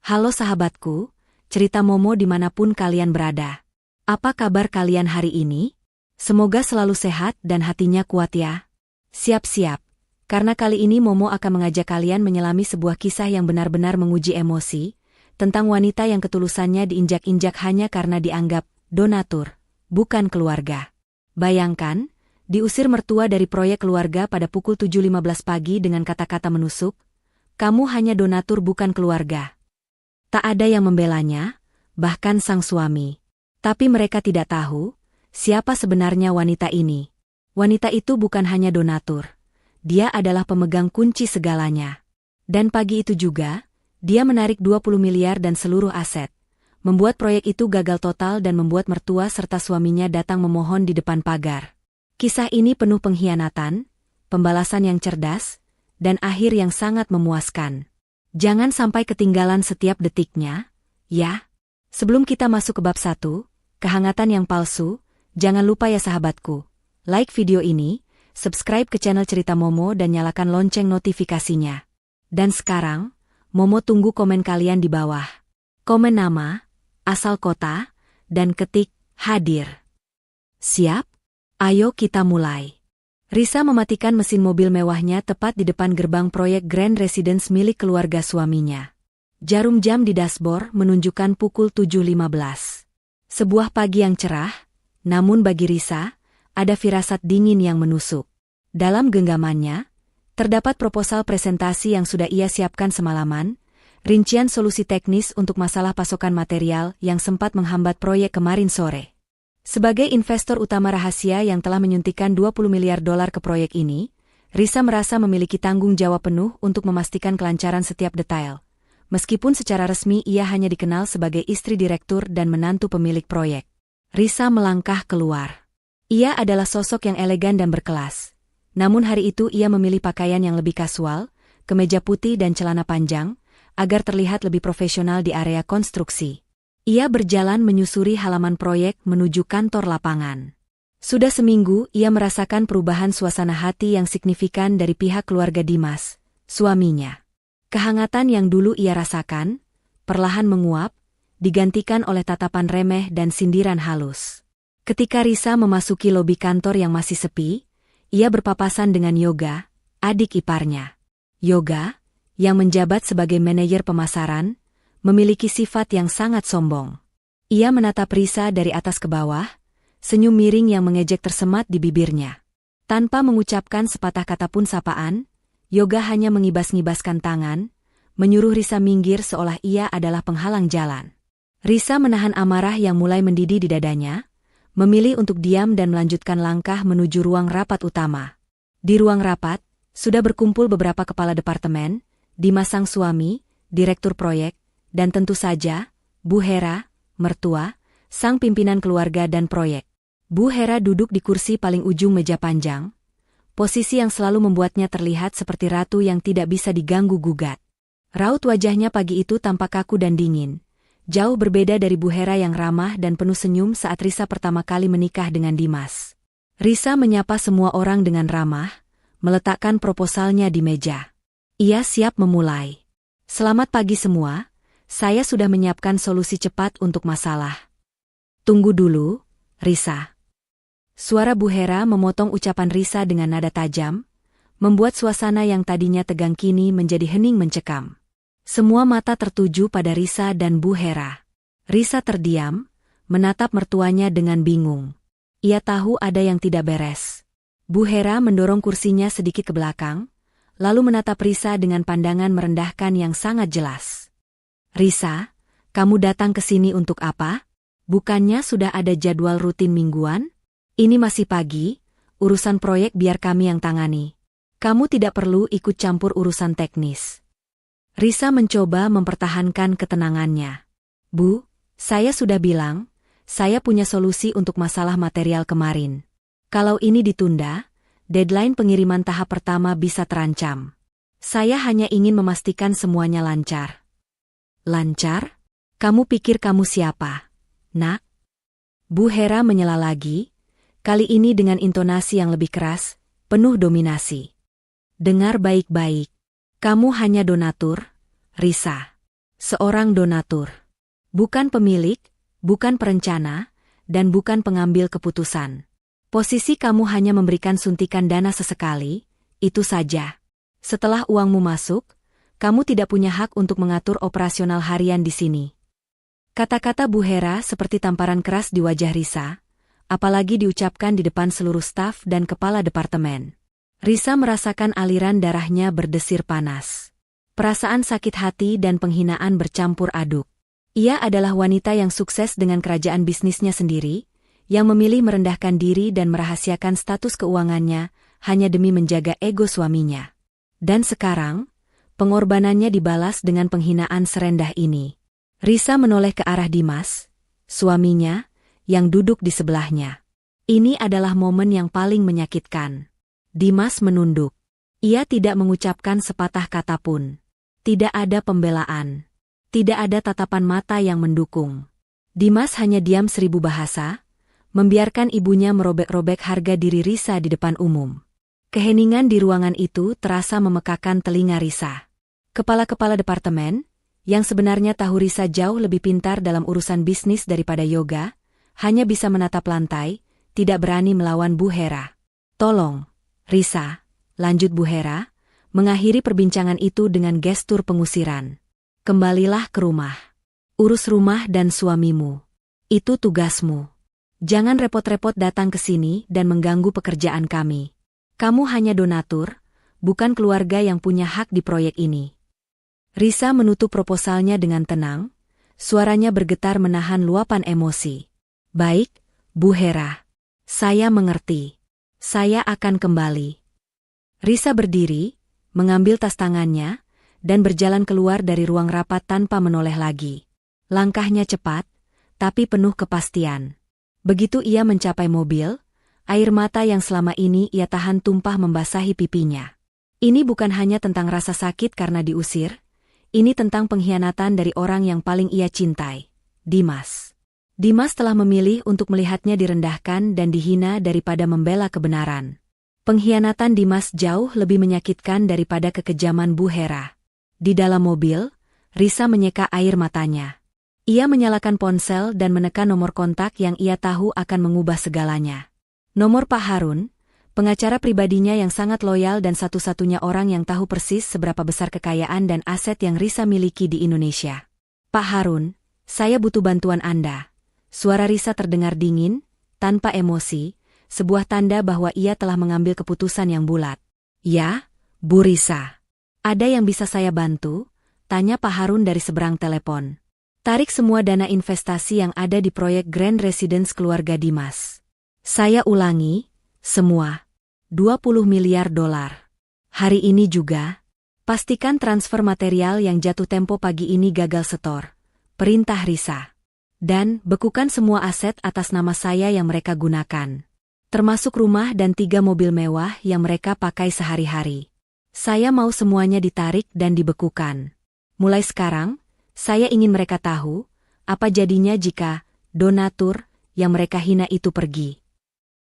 Halo sahabatku, cerita Momo dimanapun kalian berada. Apa kabar kalian hari ini? Semoga selalu sehat dan hatinya kuat ya. Siap-siap, karena kali ini Momo akan mengajak kalian menyelami sebuah kisah yang benar-benar menguji emosi, tentang wanita yang ketulusannya diinjak-injak hanya karena dianggap donatur, bukan keluarga. Bayangkan, diusir mertua dari proyek keluarga pada pukul 7.15 pagi dengan kata-kata menusuk, "Kamu hanya donatur bukan keluarga." Tak ada yang membelanya, bahkan sang suami. Tapi mereka tidak tahu, siapa sebenarnya wanita ini. Wanita itu bukan hanya donatur. Dia adalah pemegang kunci segalanya. Dan pagi itu juga, dia menarik 20 miliar dan seluruh aset. Membuat proyek itu gagal total dan membuat mertua serta suaminya datang memohon di depan pagar. Kisah ini penuh pengkhianatan, pembalasan yang cerdas, dan akhir yang sangat memuaskan. Jangan sampai ketinggalan setiap detiknya, ya. Sebelum kita masuk ke bab 1, kehangatan yang palsu, jangan lupa ya sahabatku, like video ini, subscribe ke channel Cerita Momo dan nyalakan lonceng notifikasinya. Dan sekarang, Momo tunggu komen kalian di bawah. Komen nama, asal kota, dan ketik hadir. Siap? Ayo kita mulai. Risa mematikan mesin mobil mewahnya tepat di depan gerbang proyek Grand Residence milik keluarga suaminya. Jarum jam di dashboard menunjukkan pukul 7.15. Sebuah pagi yang cerah, namun bagi Risa, ada firasat dingin yang menusuk. Dalam genggamannya, terdapat proposal presentasi yang sudah ia siapkan semalaman, rincian solusi teknis untuk masalah pasokan material yang sempat menghambat proyek kemarin sore. Sebagai investor utama rahasia yang telah menyuntikkan 20 miliar dolar ke proyek ini, Risa merasa memiliki tanggung jawab penuh untuk memastikan kelancaran setiap detail. Meskipun secara resmi ia hanya dikenal sebagai istri direktur dan menantu pemilik proyek. Risa melangkah keluar. Ia adalah sosok yang elegan dan berkelas. Namun hari itu ia memilih pakaian yang lebih kasual, kemeja putih dan celana panjang, agar terlihat lebih profesional di area konstruksi. Ia berjalan menyusuri halaman proyek menuju kantor lapangan. Sudah seminggu ia merasakan perubahan suasana hati yang signifikan dari pihak keluarga Dimas, suaminya. Kehangatan yang dulu ia rasakan, perlahan menguap, digantikan oleh tatapan remeh dan sindiran halus. Ketika Risa memasuki lobi kantor yang masih sepi, ia berpapasan dengan Yoga, adik iparnya. Yoga, yang menjabat sebagai manajer pemasaran, memiliki sifat yang sangat sombong. Ia menatap Risa dari atas ke bawah, senyum miring yang mengejek tersemat di bibirnya. Tanpa mengucapkan sepatah kata pun sapaan, Yoga hanya mengibas-ngibaskan tangan, menyuruh Risa minggir seolah ia adalah penghalang jalan. Risa menahan amarah yang mulai mendidih di dadanya, memilih untuk diam dan melanjutkan langkah menuju ruang rapat utama. Di ruang rapat, sudah berkumpul beberapa kepala departemen, Dimas sang suami, direktur proyek, dan tentu saja, Bu Hera, mertua, sang pimpinan keluarga dan proyek. Bu Hera duduk di kursi paling ujung meja panjang, posisi yang selalu membuatnya terlihat seperti ratu yang tidak bisa diganggu-gugat. Raut wajahnya pagi itu tampak kaku dan dingin, jauh berbeda dari Bu Hera yang ramah dan penuh senyum saat Risa pertama kali menikah dengan Dimas. Risa menyapa semua orang dengan ramah, meletakkan proposalnya di meja. Ia siap memulai. "Selamat pagi semua, saya sudah menyiapkan solusi cepat untuk masalah." "Tunggu dulu, Risa." Suara Bu Hera memotong ucapan Risa dengan nada tajam, membuat suasana yang tadinya tegang kini menjadi hening mencekam. Semua mata tertuju pada Risa dan Bu Hera. Risa terdiam, menatap mertuanya dengan bingung. Ia tahu ada yang tidak beres. Bu Hera mendorong kursinya sedikit ke belakang, lalu menatap Risa dengan pandangan merendahkan yang sangat jelas. "Risa, kamu datang ke sini untuk apa? Bukannya sudah ada jadwal rutin mingguan? Ini masih pagi, urusan proyek biar kami yang tangani. Kamu tidak perlu ikut campur urusan teknis." Risa mencoba mempertahankan ketenangannya. "Bu, saya sudah bilang, saya punya solusi untuk masalah material kemarin. Kalau ini ditunda, deadline pengiriman tahap pertama bisa terancam. Saya hanya ingin memastikan semuanya lancar." "Lancar? Kamu pikir kamu siapa, Nak?" Bu Hera menyela lagi, kali ini dengan intonasi yang lebih keras, penuh dominasi. "Dengar baik-baik. Kamu hanya donatur, Risa. Seorang donatur. Bukan pemilik, bukan perencana, dan bukan pengambil keputusan. Posisi kamu hanya memberikan suntikan dana sesekali, itu saja. Setelah uangmu masuk, kamu tidak punya hak untuk mengatur operasional harian di sini. Kata-kata Bu Hera seperti tamparan keras di wajah Risa, apalagi diucapkan di depan seluruh staf dan kepala departemen. Risa merasakan aliran darahnya berdesir panas. Perasaan sakit hati dan penghinaan bercampur aduk. Ia adalah wanita yang sukses dengan kerajaan bisnisnya sendiri, yang memilih merendahkan diri dan merahasiakan status keuangannya hanya demi menjaga ego suaminya. Dan sekarang, pengorbanannya dibalas dengan penghinaan serendah ini. Risa menoleh ke arah Dimas, suaminya, yang duduk di sebelahnya. Ini adalah momen yang paling menyakitkan. Dimas menunduk. Ia tidak mengucapkan sepatah kata pun. Tidak ada pembelaan. Tidak ada tatapan mata yang mendukung. Dimas hanya diam 1000 bahasa, membiarkan ibunya merobek-robek harga diri Risa di depan umum. Keheningan di ruangan itu terasa memekakan telinga Risa. Kepala-kepala departemen, yang sebenarnya tahu Risa jauh lebih pintar dalam urusan bisnis daripada yoga, hanya bisa menatap lantai, tidak berani melawan Bu Hera. "Tolong, Risa," lanjut Bu Hera, mengakhiri perbincangan itu dengan gestur pengusiran. "Kembalilah ke rumah. Urus rumah dan suamimu. Itu tugasmu. Jangan repot-repot datang ke sini dan mengganggu pekerjaan kami. Kamu hanya donatur, bukan keluarga yang punya hak di proyek ini." Risa menutup proposalnya dengan tenang, suaranya bergetar menahan luapan emosi. "Baik, Bu Hera. Saya mengerti. Saya akan kembali." Risa berdiri, mengambil tas tangannya, dan berjalan keluar dari ruang rapat tanpa menoleh lagi. Langkahnya cepat, tapi penuh kepastian. Begitu ia mencapai mobil, air mata yang selama ini ia tahan tumpah membasahi pipinya. Ini bukan hanya tentang rasa sakit karena diusir, ini tentang pengkhianatan dari orang yang paling ia cintai, Dimas. Dimas telah memilih untuk melihatnya direndahkan dan dihina daripada membela kebenaran. Pengkhianatan Dimas jauh lebih menyakitkan daripada kekejaman Bu Hera. Di dalam mobil, Risa menyeka air matanya. Ia menyalakan ponsel dan menekan nomor kontak yang ia tahu akan mengubah segalanya. Nomor Pak Harun, pengacara pribadinya yang sangat loyal dan satu-satunya orang yang tahu persis seberapa besar kekayaan dan aset yang Risa miliki di Indonesia. "Pak Harun, saya butuh bantuan Anda." Suara Risa terdengar dingin, tanpa emosi, sebuah tanda bahwa ia telah mengambil keputusan yang bulat. "Ya, Bu Risa. Ada yang bisa saya bantu?" tanya Pak Harun dari seberang telepon. "Tarik semua dana investasi yang ada di proyek Grand Residence keluarga Dimas." "Saya ulangi, semua. 20 miliar dolar. Hari ini juga. Pastikan transfer material yang jatuh tempo pagi ini gagal setor," perintah Risa. "Dan bekukan semua aset atas nama saya yang mereka gunakan. Termasuk rumah dan 3 mobil mewah yang mereka pakai sehari-hari. Saya mau semuanya ditarik dan dibekukan. Mulai sekarang, saya ingin mereka tahu, apa jadinya jika donatur yang mereka hina itu pergi."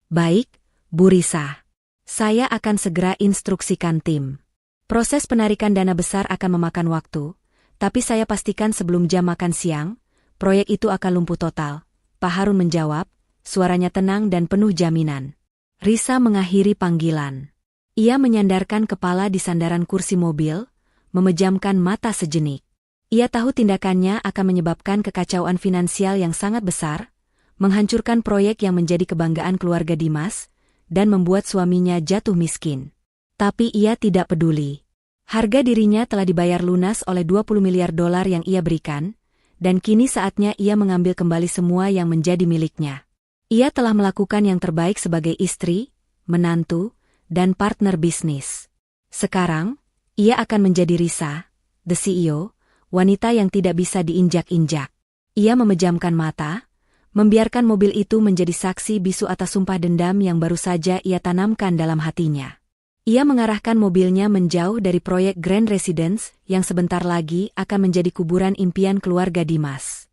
"Baik, Bu Risa. Saya akan segera instruksikan tim. Proses penarikan dana besar akan memakan waktu, tapi saya pastikan sebelum jam makan siang, proyek itu akan lumpuh total," Pak Harun menjawab, suaranya tenang dan penuh jaminan. Risa mengakhiri panggilan. Ia menyandarkan kepala di sandaran kursi mobil, memejamkan mata sejenik. Ia tahu tindakannya akan menyebabkan kekacauan finansial yang sangat besar, menghancurkan proyek yang menjadi kebanggaan keluarga Dimas, dan membuat suaminya jatuh miskin. Tapi ia tidak peduli. Harga dirinya telah dibayar lunas oleh 20 miliar dolar yang ia berikan, dan kini saatnya ia mengambil kembali semua yang menjadi miliknya. Ia telah melakukan yang terbaik sebagai istri, menantu, dan partner bisnis. Sekarang, ia akan menjadi Risa, the CEO, wanita yang tidak bisa diinjak-injak. Ia memejamkan mata, membiarkan mobil itu menjadi saksi bisu atas sumpah dendam yang baru saja ia tanamkan dalam hatinya. Ia mengarahkan mobilnya menjauh dari proyek Grand Residence yang sebentar lagi akan menjadi kuburan impian keluarga Dimas.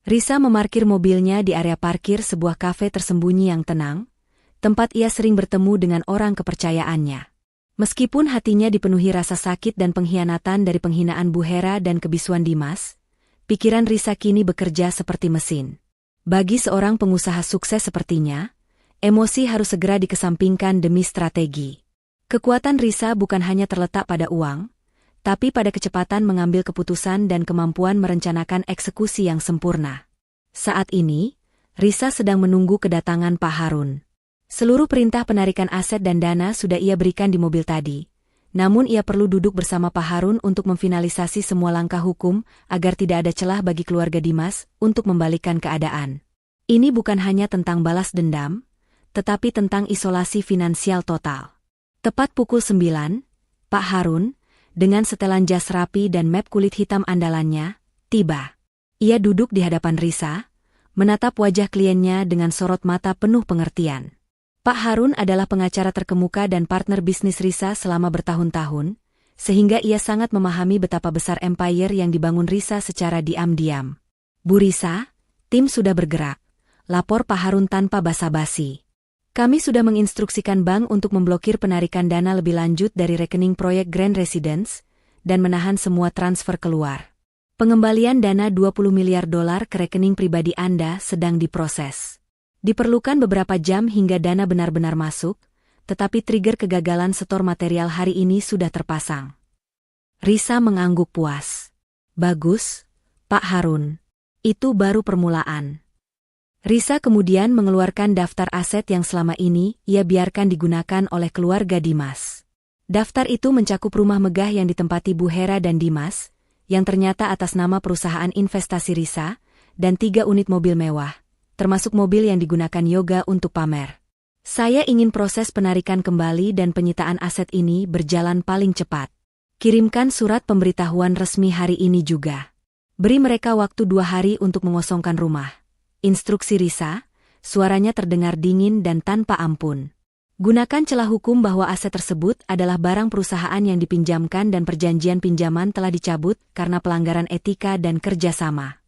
Risa memarkir mobilnya di area parkir sebuah kafe tersembunyi yang tenang, tempat ia sering bertemu dengan orang kepercayaannya. Meskipun hatinya dipenuhi rasa sakit dan pengkhianatan dari penghinaan Bu Hera dan kebisuan Dimas, Pikiran Risa kini bekerja seperti mesin. Bagi seorang pengusaha sukses sepertinya, emosi harus segera dikesampingkan demi strategi. Kekuatan Risa bukan hanya terletak pada uang, tapi pada kecepatan mengambil keputusan dan kemampuan merencanakan eksekusi yang sempurna. Saat ini, Risa sedang menunggu kedatangan Pak Harun. Seluruh perintah penarikan aset dan dana sudah ia berikan di mobil tadi. Namun ia perlu duduk bersama Pak Harun untuk memfinalisasi semua langkah hukum agar tidak ada celah bagi keluarga Dimas untuk membalikkan keadaan. Ini bukan hanya tentang balas dendam, tetapi tentang isolasi finansial total. Tepat pukul 9, Pak Harun, dengan setelan jas rapi dan map kulit hitam andalannya, tiba. Ia duduk di hadapan Risa, menatap wajah kliennya dengan sorot mata penuh pengertian. Pak Harun adalah pengacara terkemuka dan partner bisnis Risa selama bertahun-tahun, sehingga ia sangat memahami betapa besar empire yang dibangun Risa secara diam-diam. Bu Risa, tim sudah bergerak. Lapor Pak Harun tanpa basa-basi. Kami sudah menginstruksikan bank untuk memblokir penarikan dana lebih lanjut dari rekening proyek Grand Residence dan menahan semua transfer keluar. Pengembalian dana $20 miliar ke rekening pribadi Anda sedang diproses. Diperlukan beberapa jam hingga dana benar-benar masuk, tetapi trigger kegagalan setor material hari ini sudah terpasang. Risa mengangguk puas. Bagus, Pak Harun. Itu baru permulaan. Risa kemudian mengeluarkan daftar aset yang selama ini ia biarkan digunakan oleh keluarga Dimas. Daftar itu mencakup rumah megah yang ditempati Bu Hera dan Dimas, yang ternyata atas nama perusahaan investasi Risa, dan 3 unit mobil mewah, termasuk mobil yang digunakan Yoga untuk pamer. Saya ingin proses penarikan kembali dan penyitaan aset ini berjalan paling cepat. Kirimkan surat pemberitahuan resmi hari ini juga. Beri mereka waktu 2 hari untuk mengosongkan rumah. Instruksi Risa, suaranya terdengar dingin dan tanpa ampun. Gunakan celah hukum bahwa aset tersebut adalah barang perusahaan yang dipinjamkan dan perjanjian pinjaman telah dicabut karena pelanggaran etika dan kerjasama.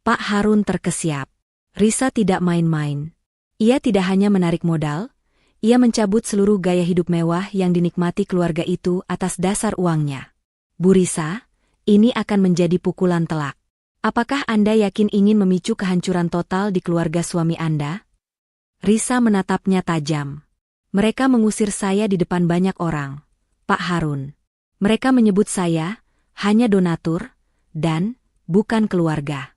Pak Harun terkesiap. Risa tidak main-main. Ia tidak hanya menarik modal, ia mencabut seluruh gaya hidup mewah yang dinikmati keluarga itu atas dasar uangnya. Bu Risa, ini akan menjadi pukulan telak. Apakah Anda yakin ingin memicu kehancuran total di keluarga suami Anda? Risa menatapnya tajam. Mereka mengusir saya di depan banyak orang, Pak Harun. Mereka menyebut saya hanya donatur dan bukan keluarga.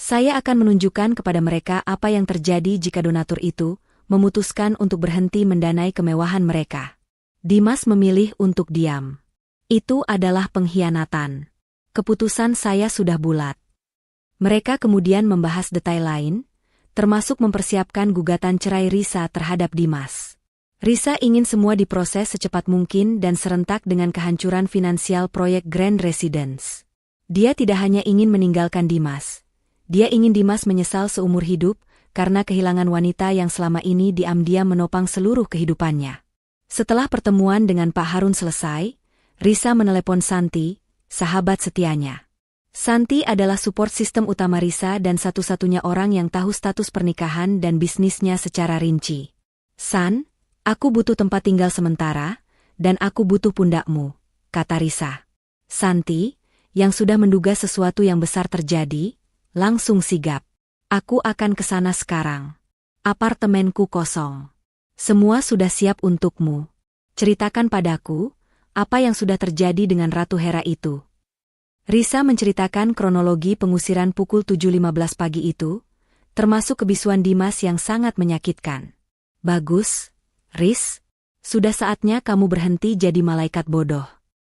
Saya akan menunjukkan kepada mereka apa yang terjadi jika donatur itu memutuskan untuk berhenti mendanai kemewahan mereka. Dimas memilih untuk diam. Itu adalah pengkhianatan. Keputusan saya sudah bulat. Mereka kemudian membahas detail lain, termasuk mempersiapkan gugatan cerai Risa terhadap Dimas. Risa ingin semua diproses secepat mungkin dan serentak dengan kehancuran finansial proyek Grand Residence. Dia tidak hanya ingin meninggalkan Dimas. Dia ingin Dimas menyesal seumur hidup karena kehilangan wanita yang selama ini diam-diam menopang seluruh kehidupannya. Setelah pertemuan dengan Pak Harun selesai, Risa menelepon Santi, sahabat setianya. Santi adalah support sistem utama Risa dan satu-satunya orang yang tahu status pernikahan dan bisnisnya secara rinci. San, aku butuh tempat tinggal sementara, dan aku butuh pundakmu, kata Risa. Santi, yang sudah menduga sesuatu yang besar terjadi, langsung sigap. Aku akan ke sana sekarang. Apartemenku kosong. Semua sudah siap untukmu. Ceritakan padaku, apa yang sudah terjadi dengan Ratu Hera itu. Risa menceritakan kronologi pengusiran pukul 7.15 pagi itu, termasuk kebisuan Dimas yang sangat menyakitkan. Bagus, Riz. Sudah saatnya kamu berhenti jadi malaikat bodoh.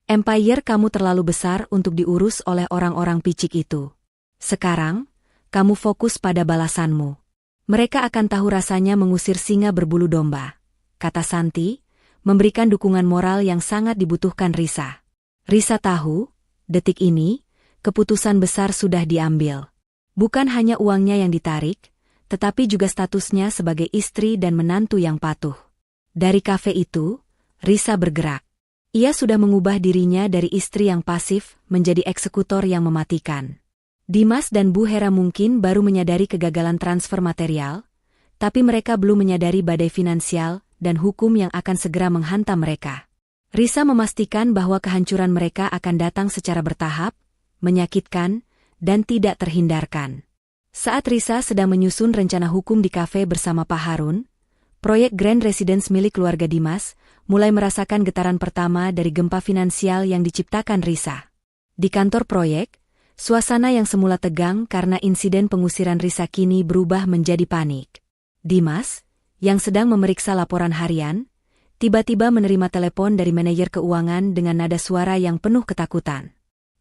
Empire kamu terlalu besar untuk diurus oleh orang-orang picik itu. Sekarang, kamu fokus pada balasanmu. Mereka akan tahu rasanya mengusir singa berbulu domba, kata Santi, memberikan dukungan moral yang sangat dibutuhkan Risa. Risa tahu, detik ini, keputusan besar sudah diambil. Bukan hanya uangnya yang ditarik, tetapi juga statusnya sebagai istri dan menantu yang patuh. Dari kafe itu, Risa bergerak. Ia sudah mengubah dirinya dari istri yang pasif menjadi eksekutor yang mematikan. Dimas dan Bu Hera mungkin baru menyadari kegagalan transfer material, tapi mereka belum menyadari badai finansial dan hukum yang akan segera menghantam mereka. Risa memastikan bahwa kehancuran mereka akan datang secara bertahap, menyakitkan, dan tidak terhindarkan. Saat Risa sedang menyusun rencana hukum di kafe bersama Pak Harun, proyek Grand Residence milik keluarga Dimas mulai merasakan getaran pertama dari gempa finansial yang diciptakan Risa. Di kantor proyek, suasana yang semula tegang karena insiden pengusiran Risa kini berubah menjadi panik. Dimas, yang sedang memeriksa laporan harian, tiba-tiba menerima telepon dari manajer keuangan dengan nada suara yang penuh ketakutan.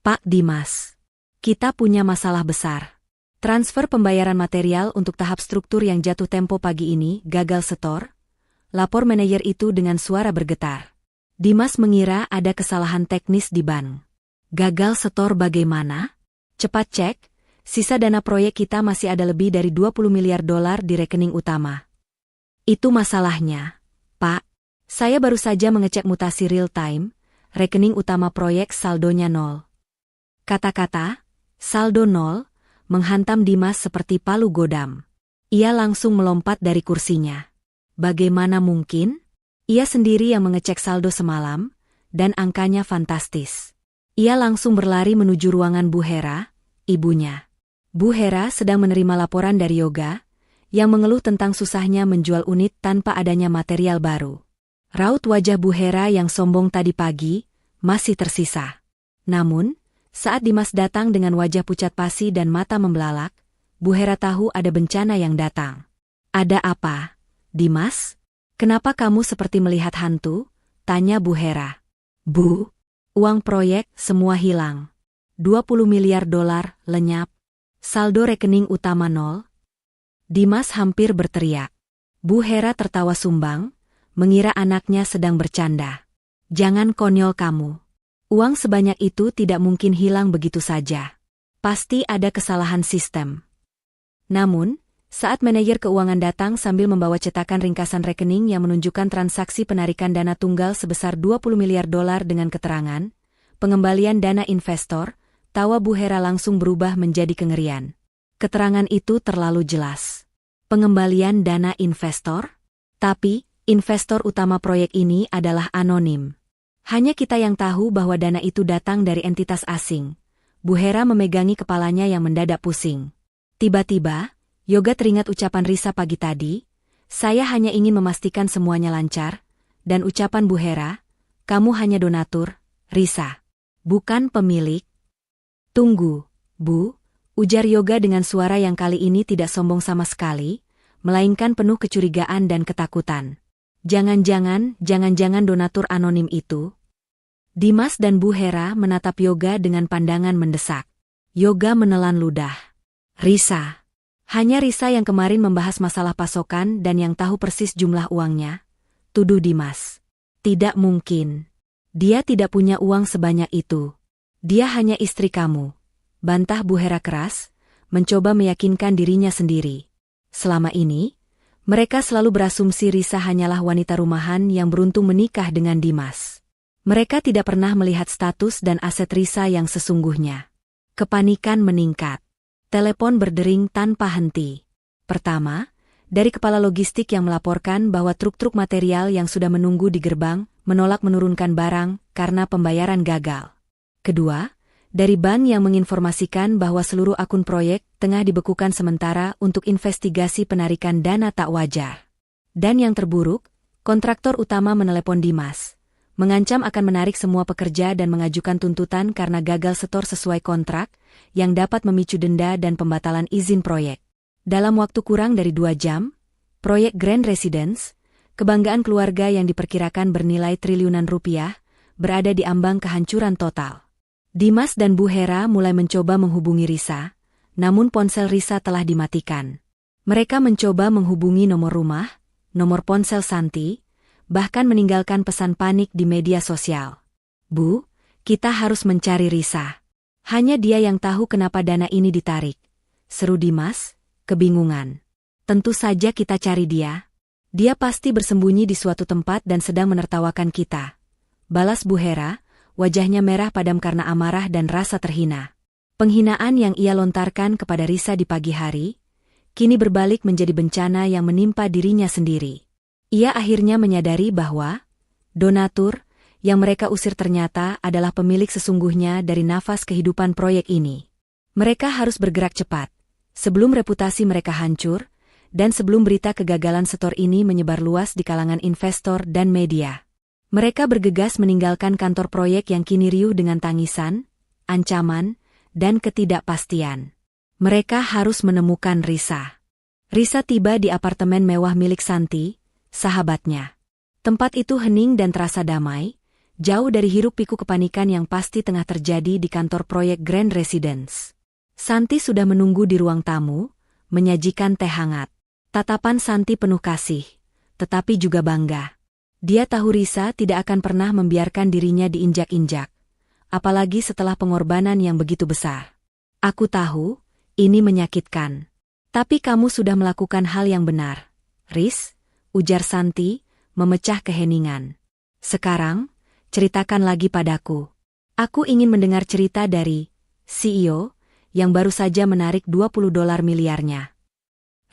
"Pak Dimas, kita punya masalah besar. Transfer pembayaran material untuk tahap struktur yang jatuh tempo pagi ini gagal setor," lapor manajer itu dengan suara bergetar. Dimas mengira ada kesalahan teknis di bank. "Gagal setor bagaimana? Cepat cek, sisa dana proyek kita masih ada lebih dari 20 miliar dolar di rekening utama." "Itu masalahnya, Pak. Saya baru saja mengecek mutasi real time, rekening utama proyek saldonya nol." Kata-kata saldo nol menghantam Dimas seperti palu godam. Ia langsung melompat dari kursinya. Bagaimana mungkin? Ia sendiri yang mengecek saldo semalam, dan angkanya fantastis. Ia langsung berlari menuju ruangan Bu Hera, ibunya. Bu Hera sedang menerima laporan dari Yoga, yang mengeluh tentang susahnya menjual unit tanpa adanya material baru. Raut wajah Bu Hera yang sombong tadi pagi masih tersisa. Namun, saat Dimas datang dengan wajah pucat pasi dan mata membelalak, Bu Hera tahu ada bencana yang datang. "Ada apa, Dimas? Kenapa kamu seperti melihat hantu?" tanya Bu Hera. "Bu, uang proyek semua hilang. 20 miliar dolar lenyap. Saldo rekening utama nol." Dimas hampir berteriak. Bu Hera tertawa sumbang, mengira anaknya sedang bercanda. "Jangan konyol kamu. Uang sebanyak itu tidak mungkin hilang begitu saja. Pasti ada kesalahan sistem." Namun, saat manajer keuangan datang sambil membawa cetakan ringkasan rekening yang menunjukkan transaksi penarikan dana tunggal sebesar 20 miliar dolar dengan keterangan pengembalian dana investor, tawa Bu Hera langsung berubah menjadi kengerian. Keterangan itu terlalu jelas. Pengembalian dana investor? Tapi, investor utama proyek ini adalah anonim. Hanya kita yang tahu bahwa dana itu datang dari entitas asing. Bu Hera memegangi kepalanya yang mendadak pusing. Tiba-tiba, Yoga teringat ucapan Risa pagi tadi, "Saya hanya ingin memastikan semuanya lancar," dan ucapan Bu Hera, "Kamu hanya donatur, Risa. Bukan pemilik." "Tunggu, Bu," ujar Yoga dengan suara yang kali ini tidak sombong sama sekali, melainkan penuh kecurigaan dan ketakutan. Jangan-jangan donatur anonim itu?" Dimas dan Bu Hera menatap Yoga dengan pandangan mendesak. Yoga menelan ludah. "Risa. Hanya Risa yang kemarin membahas masalah pasokan dan yang tahu persis jumlah uangnya," tuduh Dimas. "Tidak mungkin. Dia tidak punya uang sebanyak itu. Dia hanya istri kamu," bantah Bu Hera keras, mencoba meyakinkan dirinya sendiri. Selama ini, mereka selalu berasumsi Risa hanyalah wanita rumahan yang beruntung menikah dengan Dimas. Mereka tidak pernah melihat status dan aset Risa yang sesungguhnya. Kepanikan meningkat. Telepon berdering tanpa henti. Pertama, dari kepala logistik yang melaporkan bahwa truk-truk material yang sudah menunggu di gerbang menolak menurunkan barang karena pembayaran gagal. Kedua, dari bank yang menginformasikan bahwa seluruh akun proyek tengah dibekukan sementara untuk investigasi penarikan dana tak wajar. Dan yang terburuk, kontraktor utama menelepon Dimas, mengancam akan menarik semua pekerja dan mengajukan tuntutan karena gagal setor sesuai kontrak, yang dapat memicu denda dan pembatalan izin proyek. Dalam waktu kurang dari 2 jam, proyek Grand Residence, kebanggaan keluarga yang diperkirakan bernilai triliunan rupiah, berada di ambang kehancuran total. Dimas dan Bu Hera mulai mencoba menghubungi Risa, namun ponsel Risa telah dimatikan. Mereka mencoba menghubungi nomor rumah, nomor ponsel Santi, bahkan meninggalkan pesan panik di media sosial. "Bu, kita harus mencari Risa. Hanya dia yang tahu kenapa dana ini ditarik," seru Dimas, kebingungan. "Tentu saja kita cari dia. Dia pasti bersembunyi di suatu tempat dan sedang menertawakan kita," balas Bu Hera, wajahnya merah padam karena amarah dan rasa terhina. Penghinaan yang ia lontarkan kepada Risa di pagi hari, kini berbalik menjadi bencana yang menimpa dirinya sendiri. Ia akhirnya menyadari bahwa donatur yang mereka usir ternyata adalah pemilik sesungguhnya dari nafas kehidupan proyek ini. Mereka harus bergerak cepat, sebelum reputasi mereka hancur, dan sebelum berita kegagalan setor ini menyebar luas di kalangan investor dan media. Mereka bergegas meninggalkan kantor proyek yang kini riuh dengan tangisan, ancaman, dan ketidakpastian. Mereka harus menemukan Risa. Risa tiba di apartemen mewah milik Santi, sahabatnya. Tempat itu hening dan terasa damai, jauh dari hiruk-pikuk kepanikan yang pasti tengah terjadi di kantor proyek Grand Residence. Santi sudah menunggu di ruang tamu, menyajikan teh hangat. Tatapan Santi penuh kasih, tetapi juga bangga. Dia tahu Risa tidak akan pernah membiarkan dirinya diinjak-injak, apalagi setelah pengorbanan yang begitu besar. Aku tahu, ini menyakitkan. Tapi kamu sudah melakukan hal yang benar, Riz, ujar Santi, memecah keheningan. Sekarang, ceritakan lagi padaku. Aku ingin mendengar cerita dari CEO yang baru saja menarik $20 miliarnya.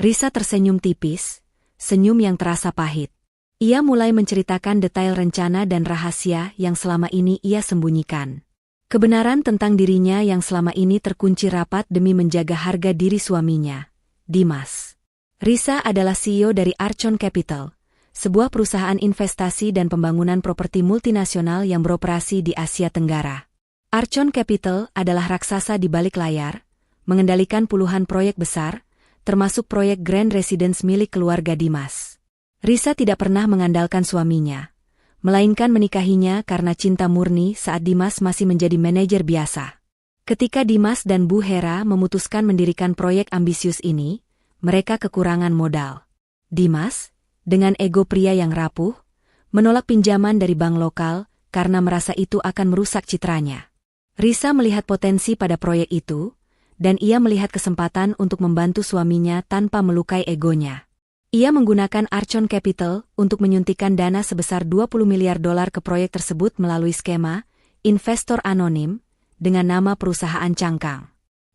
Risa tersenyum tipis, senyum yang terasa pahit. Ia mulai menceritakan detail rencana dan rahasia yang selama ini ia sembunyikan. Kebenaran tentang dirinya yang selama ini terkunci rapat demi menjaga harga diri suaminya, Dimas. Risa adalah CEO dari Archon Capital, sebuah perusahaan investasi dan pembangunan properti multinasional yang beroperasi di Asia Tenggara. Archon Capital adalah raksasa di balik layar, mengendalikan puluhan proyek besar, termasuk proyek Grand Residence milik keluarga Dimas. Risa tidak pernah mengandalkan suaminya, melainkan menikahinya karena cinta murni saat Dimas masih menjadi manajer biasa. Ketika Dimas dan Bu Hera memutuskan mendirikan proyek ambisius ini, mereka kekurangan modal. Dimas, dengan ego pria yang rapuh, menolak pinjaman dari bank lokal karena merasa itu akan merusak citranya. Risa melihat potensi pada proyek itu, dan ia melihat kesempatan untuk membantu suaminya tanpa melukai egonya. Ia menggunakan Archon Capital untuk menyuntikkan dana sebesar $20 miliar ke proyek tersebut melalui skema investor anonim dengan nama perusahaan cangkang.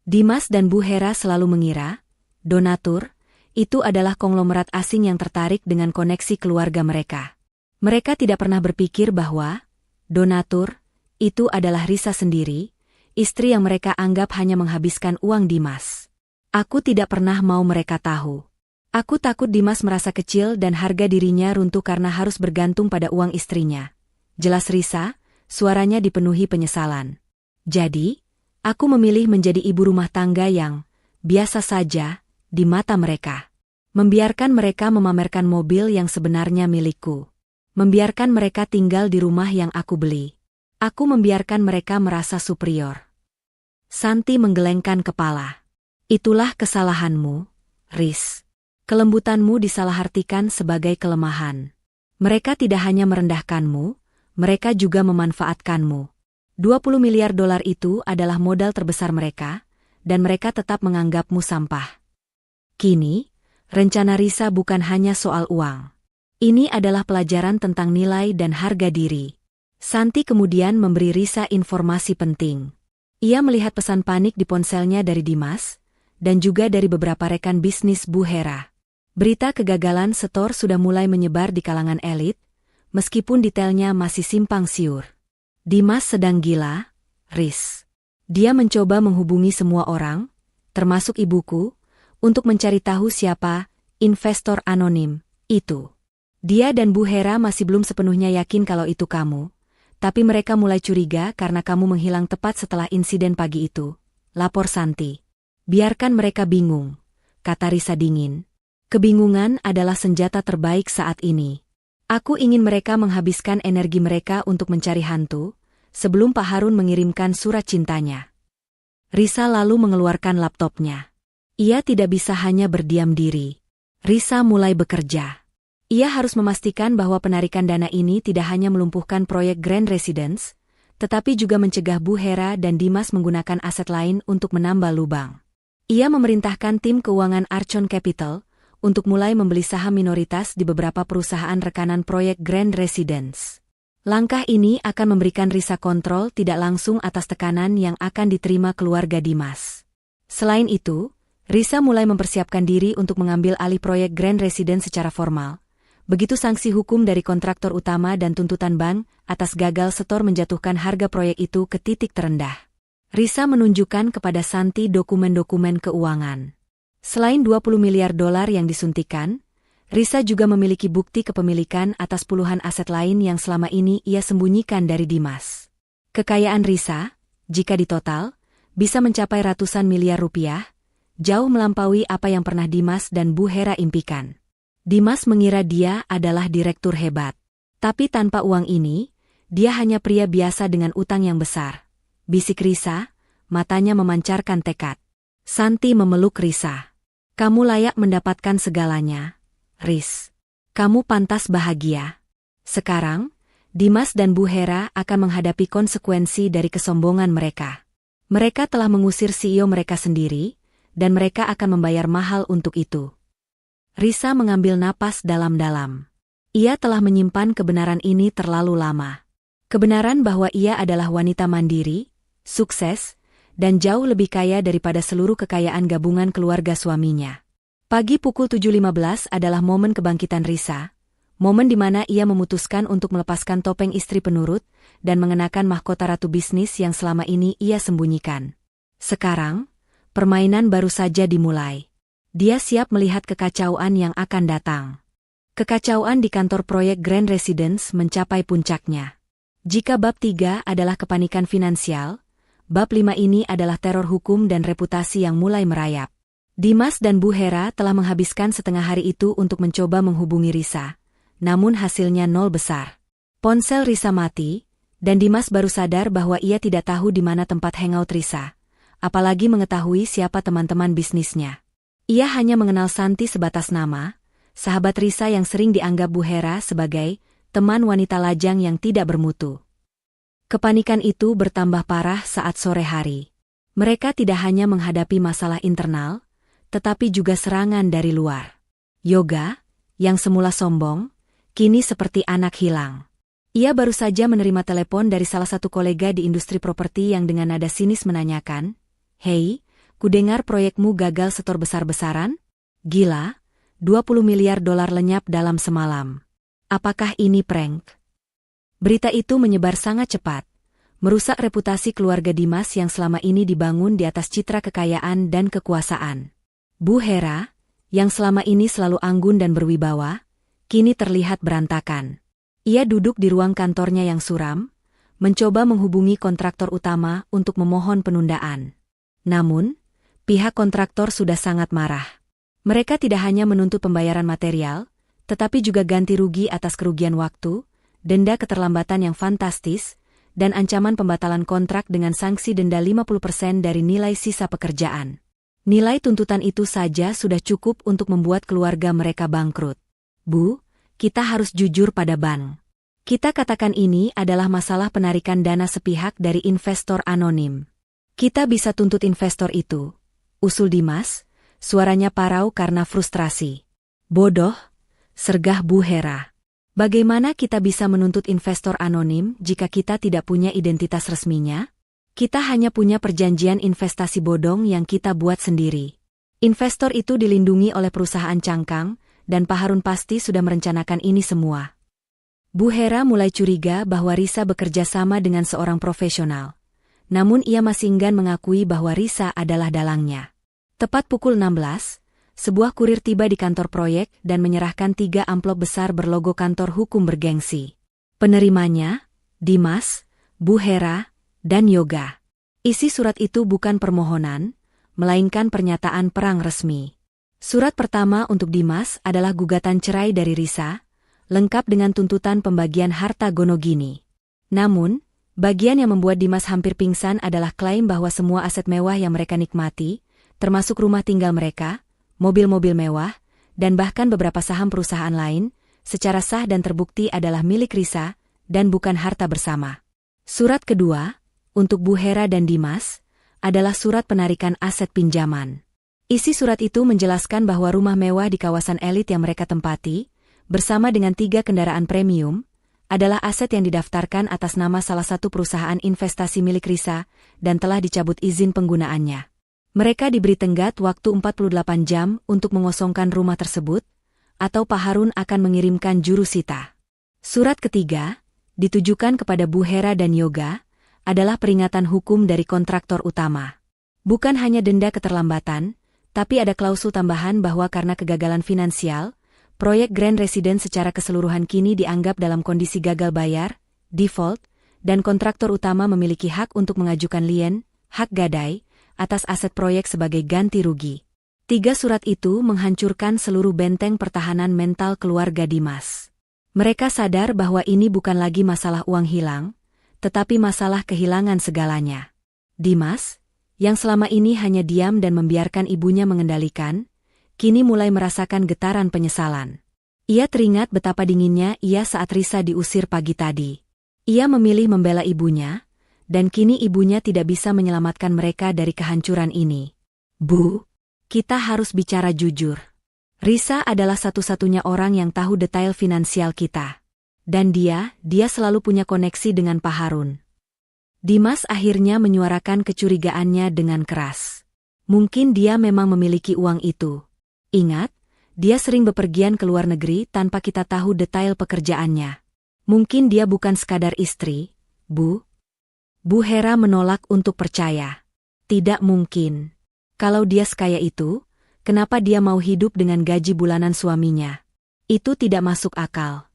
Dimas dan Bu Hera selalu mengira donatur itu adalah konglomerat asing yang tertarik dengan koneksi keluarga mereka. Mereka tidak pernah berpikir bahwa donatur itu adalah Risa sendiri, istri yang mereka anggap hanya menghabiskan uang Dimas. Aku tidak pernah mau mereka tahu. Aku takut Dimas merasa kecil dan harga dirinya runtuh karena harus bergantung pada uang istrinya. Jelas Risa, suaranya dipenuhi penyesalan. Jadi, aku memilih menjadi ibu rumah tangga yang biasa saja di mata mereka. Membiarkan mereka memamerkan mobil yang sebenarnya milikku. Membiarkan mereka tinggal di rumah yang aku beli. Aku membiarkan mereka merasa superior. Santi menggelengkan kepala. Itulah kesalahanmu, Riz. Kelembutanmu disalahartikan sebagai kelemahan. Mereka tidak hanya merendahkanmu, mereka juga memanfaatkanmu. $20 miliar itu adalah modal terbesar mereka, dan mereka tetap menganggapmu sampah. Kini, rencana Risa bukan hanya soal uang. Ini adalah pelajaran tentang nilai dan harga diri. Santi kemudian memberi Risa informasi penting. Ia melihat pesan panik di ponselnya dari Dimas, dan juga dari beberapa rekan bisnis Bu Hera. Berita kegagalan setor sudah mulai menyebar di kalangan elit, meskipun detailnya masih simpang siur. Dimas sedang gila, Riz. Dia mencoba menghubungi semua orang, termasuk ibuku, untuk mencari tahu siapa investor anonim itu. Dia dan Bu Hera masih belum sepenuhnya yakin kalau itu kamu. Tapi mereka mulai curiga karena kamu menghilang tepat setelah insiden pagi itu, lapor Santi. Biarkan mereka bingung, kata Risa dingin. Kebingungan adalah senjata terbaik saat ini. Aku ingin mereka menghabiskan energi mereka untuk mencari hantu, sebelum Pak Harun mengirimkan surat cintanya. Risa lalu mengeluarkan laptopnya. Ia tidak bisa hanya berdiam diri. Risa mulai bekerja. Ia harus memastikan bahwa penarikan dana ini tidak hanya melumpuhkan proyek Grand Residence, tetapi juga mencegah Bu Hera dan Dimas menggunakan aset lain untuk menambal lubang. Ia memerintahkan tim keuangan Archon Capital untuk mulai membeli saham minoritas di beberapa perusahaan rekanan proyek Grand Residence. Langkah ini akan memberikan Risa kontrol tidak langsung atas tekanan yang akan diterima keluarga Dimas. Selain itu, Risa mulai mempersiapkan diri untuk mengambil alih proyek Grand Residence secara formal. Begitu sanksi hukum dari kontraktor utama dan tuntutan bank atas gagal setor menjatuhkan harga proyek itu ke titik terendah. Risa menunjukkan kepada Santi dokumen-dokumen keuangan. Selain 20 miliar dolar yang disuntikan, Risa juga memiliki bukti kepemilikan atas puluhan aset lain yang selama ini ia sembunyikan dari Dimas. Kekayaan Risa, jika ditotal, bisa mencapai ratusan miliar rupiah, jauh melampaui apa yang pernah Dimas dan Bu Hera impikan. Dimas mengira dia adalah direktur hebat. Tapi tanpa uang ini, dia hanya pria biasa dengan utang yang besar. Bisik Risa, matanya memancarkan tekad. Santi memeluk Risa. Kamu layak mendapatkan segalanya, Riz. Kamu pantas bahagia. Sekarang, Dimas dan Bu Hera akan menghadapi konsekuensi dari kesombongan mereka. Mereka telah mengusir CEO mereka sendiri, dan mereka akan membayar mahal untuk itu. Risa mengambil napas dalam-dalam. Ia telah menyimpan kebenaran ini terlalu lama. Kebenaran bahwa ia adalah wanita mandiri, sukses, dan jauh lebih kaya daripada seluruh kekayaan gabungan keluarga suaminya. Pagi pukul 7.15 adalah momen kebangkitan Risa, momen di mana ia memutuskan untuk melepaskan topeng istri penurut dan mengenakan mahkota ratu bisnis yang selama ini ia sembunyikan. Sekarang, permainan baru saja dimulai. Dia siap melihat kekacauan yang akan datang. Kekacauan di kantor proyek Grand Residence mencapai puncaknya. Jika bab 3 adalah kepanikan finansial, bab 5 ini adalah teror hukum dan reputasi yang mulai merayap. Dimas dan Bu Hera telah menghabiskan setengah hari itu untuk mencoba menghubungi Risa, namun hasilnya nol besar. Ponsel Risa mati, dan Dimas baru sadar bahwa ia tidak tahu di mana tempat hangout Risa, apalagi mengetahui siapa teman-teman bisnisnya. Ia hanya mengenal Santi sebatas nama, sahabat Risa yang sering dianggap Bu Hera sebagai teman wanita lajang yang tidak bermutu. Kepanikan itu bertambah parah saat sore hari. Mereka tidak hanya menghadapi masalah internal, tetapi juga serangan dari luar. Yoga, yang semula sombong, kini seperti anak hilang. Ia baru saja menerima telepon dari salah satu kolega di industri properti yang dengan nada sinis menanyakan, "Hei, kudengar proyekmu gagal setor besar-besaran? Gila, 20 miliar dolar lenyap dalam semalam. Apakah ini prank?" Berita itu menyebar sangat cepat, merusak reputasi keluarga Dimas yang selama ini dibangun di atas citra kekayaan dan kekuasaan. Bu Hera, yang selama ini selalu anggun dan berwibawa, kini terlihat berantakan. Ia duduk di ruang kantornya yang suram, mencoba menghubungi kontraktor utama untuk memohon penundaan. Namun, pihak kontraktor sudah sangat marah. Mereka tidak hanya menuntut pembayaran material, tetapi juga ganti rugi atas kerugian waktu, denda keterlambatan yang fantastis, dan ancaman pembatalan kontrak dengan sanksi denda 50% dari nilai sisa pekerjaan. Nilai tuntutan itu saja sudah cukup untuk membuat keluarga mereka bangkrut. "Bu, kita harus jujur pada bank. Kita katakan ini adalah masalah penarikan dana sepihak dari investor anonim. Kita bisa tuntut investor itu," usul Dimas, suaranya parau karena frustrasi. "Bodoh," sergah Bu Hera. "Bagaimana kita bisa menuntut investor anonim jika kita tidak punya identitas resminya? Kita hanya punya perjanjian investasi bodong yang kita buat sendiri. Investor itu dilindungi oleh perusahaan cangkang, dan Pak Harun pasti sudah merencanakan ini semua." Bu Hera mulai curiga bahwa Risa bekerja sama dengan seorang profesional. Namun ia masih enggan mengakui bahwa Risa adalah dalangnya. Tepat pukul 16, sebuah kurir tiba di kantor proyek dan menyerahkan 3 amplop besar berlogo kantor hukum bergengsi. Penerimanya, Dimas, Bu Hera, dan Yoga. Isi surat itu bukan permohonan, melainkan pernyataan perang resmi. Surat pertama untuk Dimas adalah gugatan cerai dari Risa, lengkap dengan tuntutan pembagian harta gonogini. Namun, bagian yang membuat Dimas hampir pingsan adalah klaim bahwa semua aset mewah yang mereka nikmati, termasuk rumah tinggal mereka, mobil-mobil mewah, dan bahkan beberapa saham perusahaan lain, secara sah dan terbukti adalah milik Risa, dan bukan harta bersama. Surat kedua, untuk Bu Hera dan Dimas, adalah surat penarikan aset pinjaman. Isi surat itu menjelaskan bahwa rumah mewah di kawasan elit yang mereka tempati, bersama dengan 3 kendaraan premium, adalah aset yang didaftarkan atas nama salah satu perusahaan investasi milik Risa, dan telah dicabut izin penggunaannya. Mereka diberi tenggat waktu 48 jam untuk mengosongkan rumah tersebut, atau Pak Harun akan mengirimkan jurusita. Surat ketiga, ditujukan kepada Bu Hera dan Yoga, adalah peringatan hukum dari kontraktor utama. Bukan hanya denda keterlambatan, tapi ada klausul tambahan bahwa karena kegagalan finansial, proyek Grand Residence secara keseluruhan kini dianggap dalam kondisi gagal bayar, default, dan kontraktor utama memiliki hak untuk mengajukan lien, hak gadai, atas aset proyek sebagai ganti rugi. 3 surat itu menghancurkan seluruh benteng pertahanan mental keluarga Dimas. Mereka sadar bahwa ini bukan lagi masalah uang hilang, tetapi masalah kehilangan segalanya. Dimas, yang selama ini hanya diam dan membiarkan ibunya mengendalikan, kini mulai merasakan getaran penyesalan. Ia teringat betapa dinginnya ia saat Risa diusir pagi tadi. Ia memilih membela ibunya, dan kini ibunya tidak bisa menyelamatkan mereka dari kehancuran ini. Bu, kita harus bicara jujur. Risa adalah satu-satunya orang yang tahu detail finansial kita. Dan dia selalu punya koneksi dengan Pak Harun. Dimas akhirnya menyuarakan kecurigaannya dengan keras. Mungkin dia memang memiliki uang itu. Ingat, dia sering bepergian ke luar negeri tanpa kita tahu detail pekerjaannya. Mungkin dia bukan sekadar istri, Bu. Bu Hera menolak untuk percaya. Tidak mungkin. Kalau dia sekaya itu, kenapa dia mau hidup dengan gaji bulanan suaminya? Itu tidak masuk akal.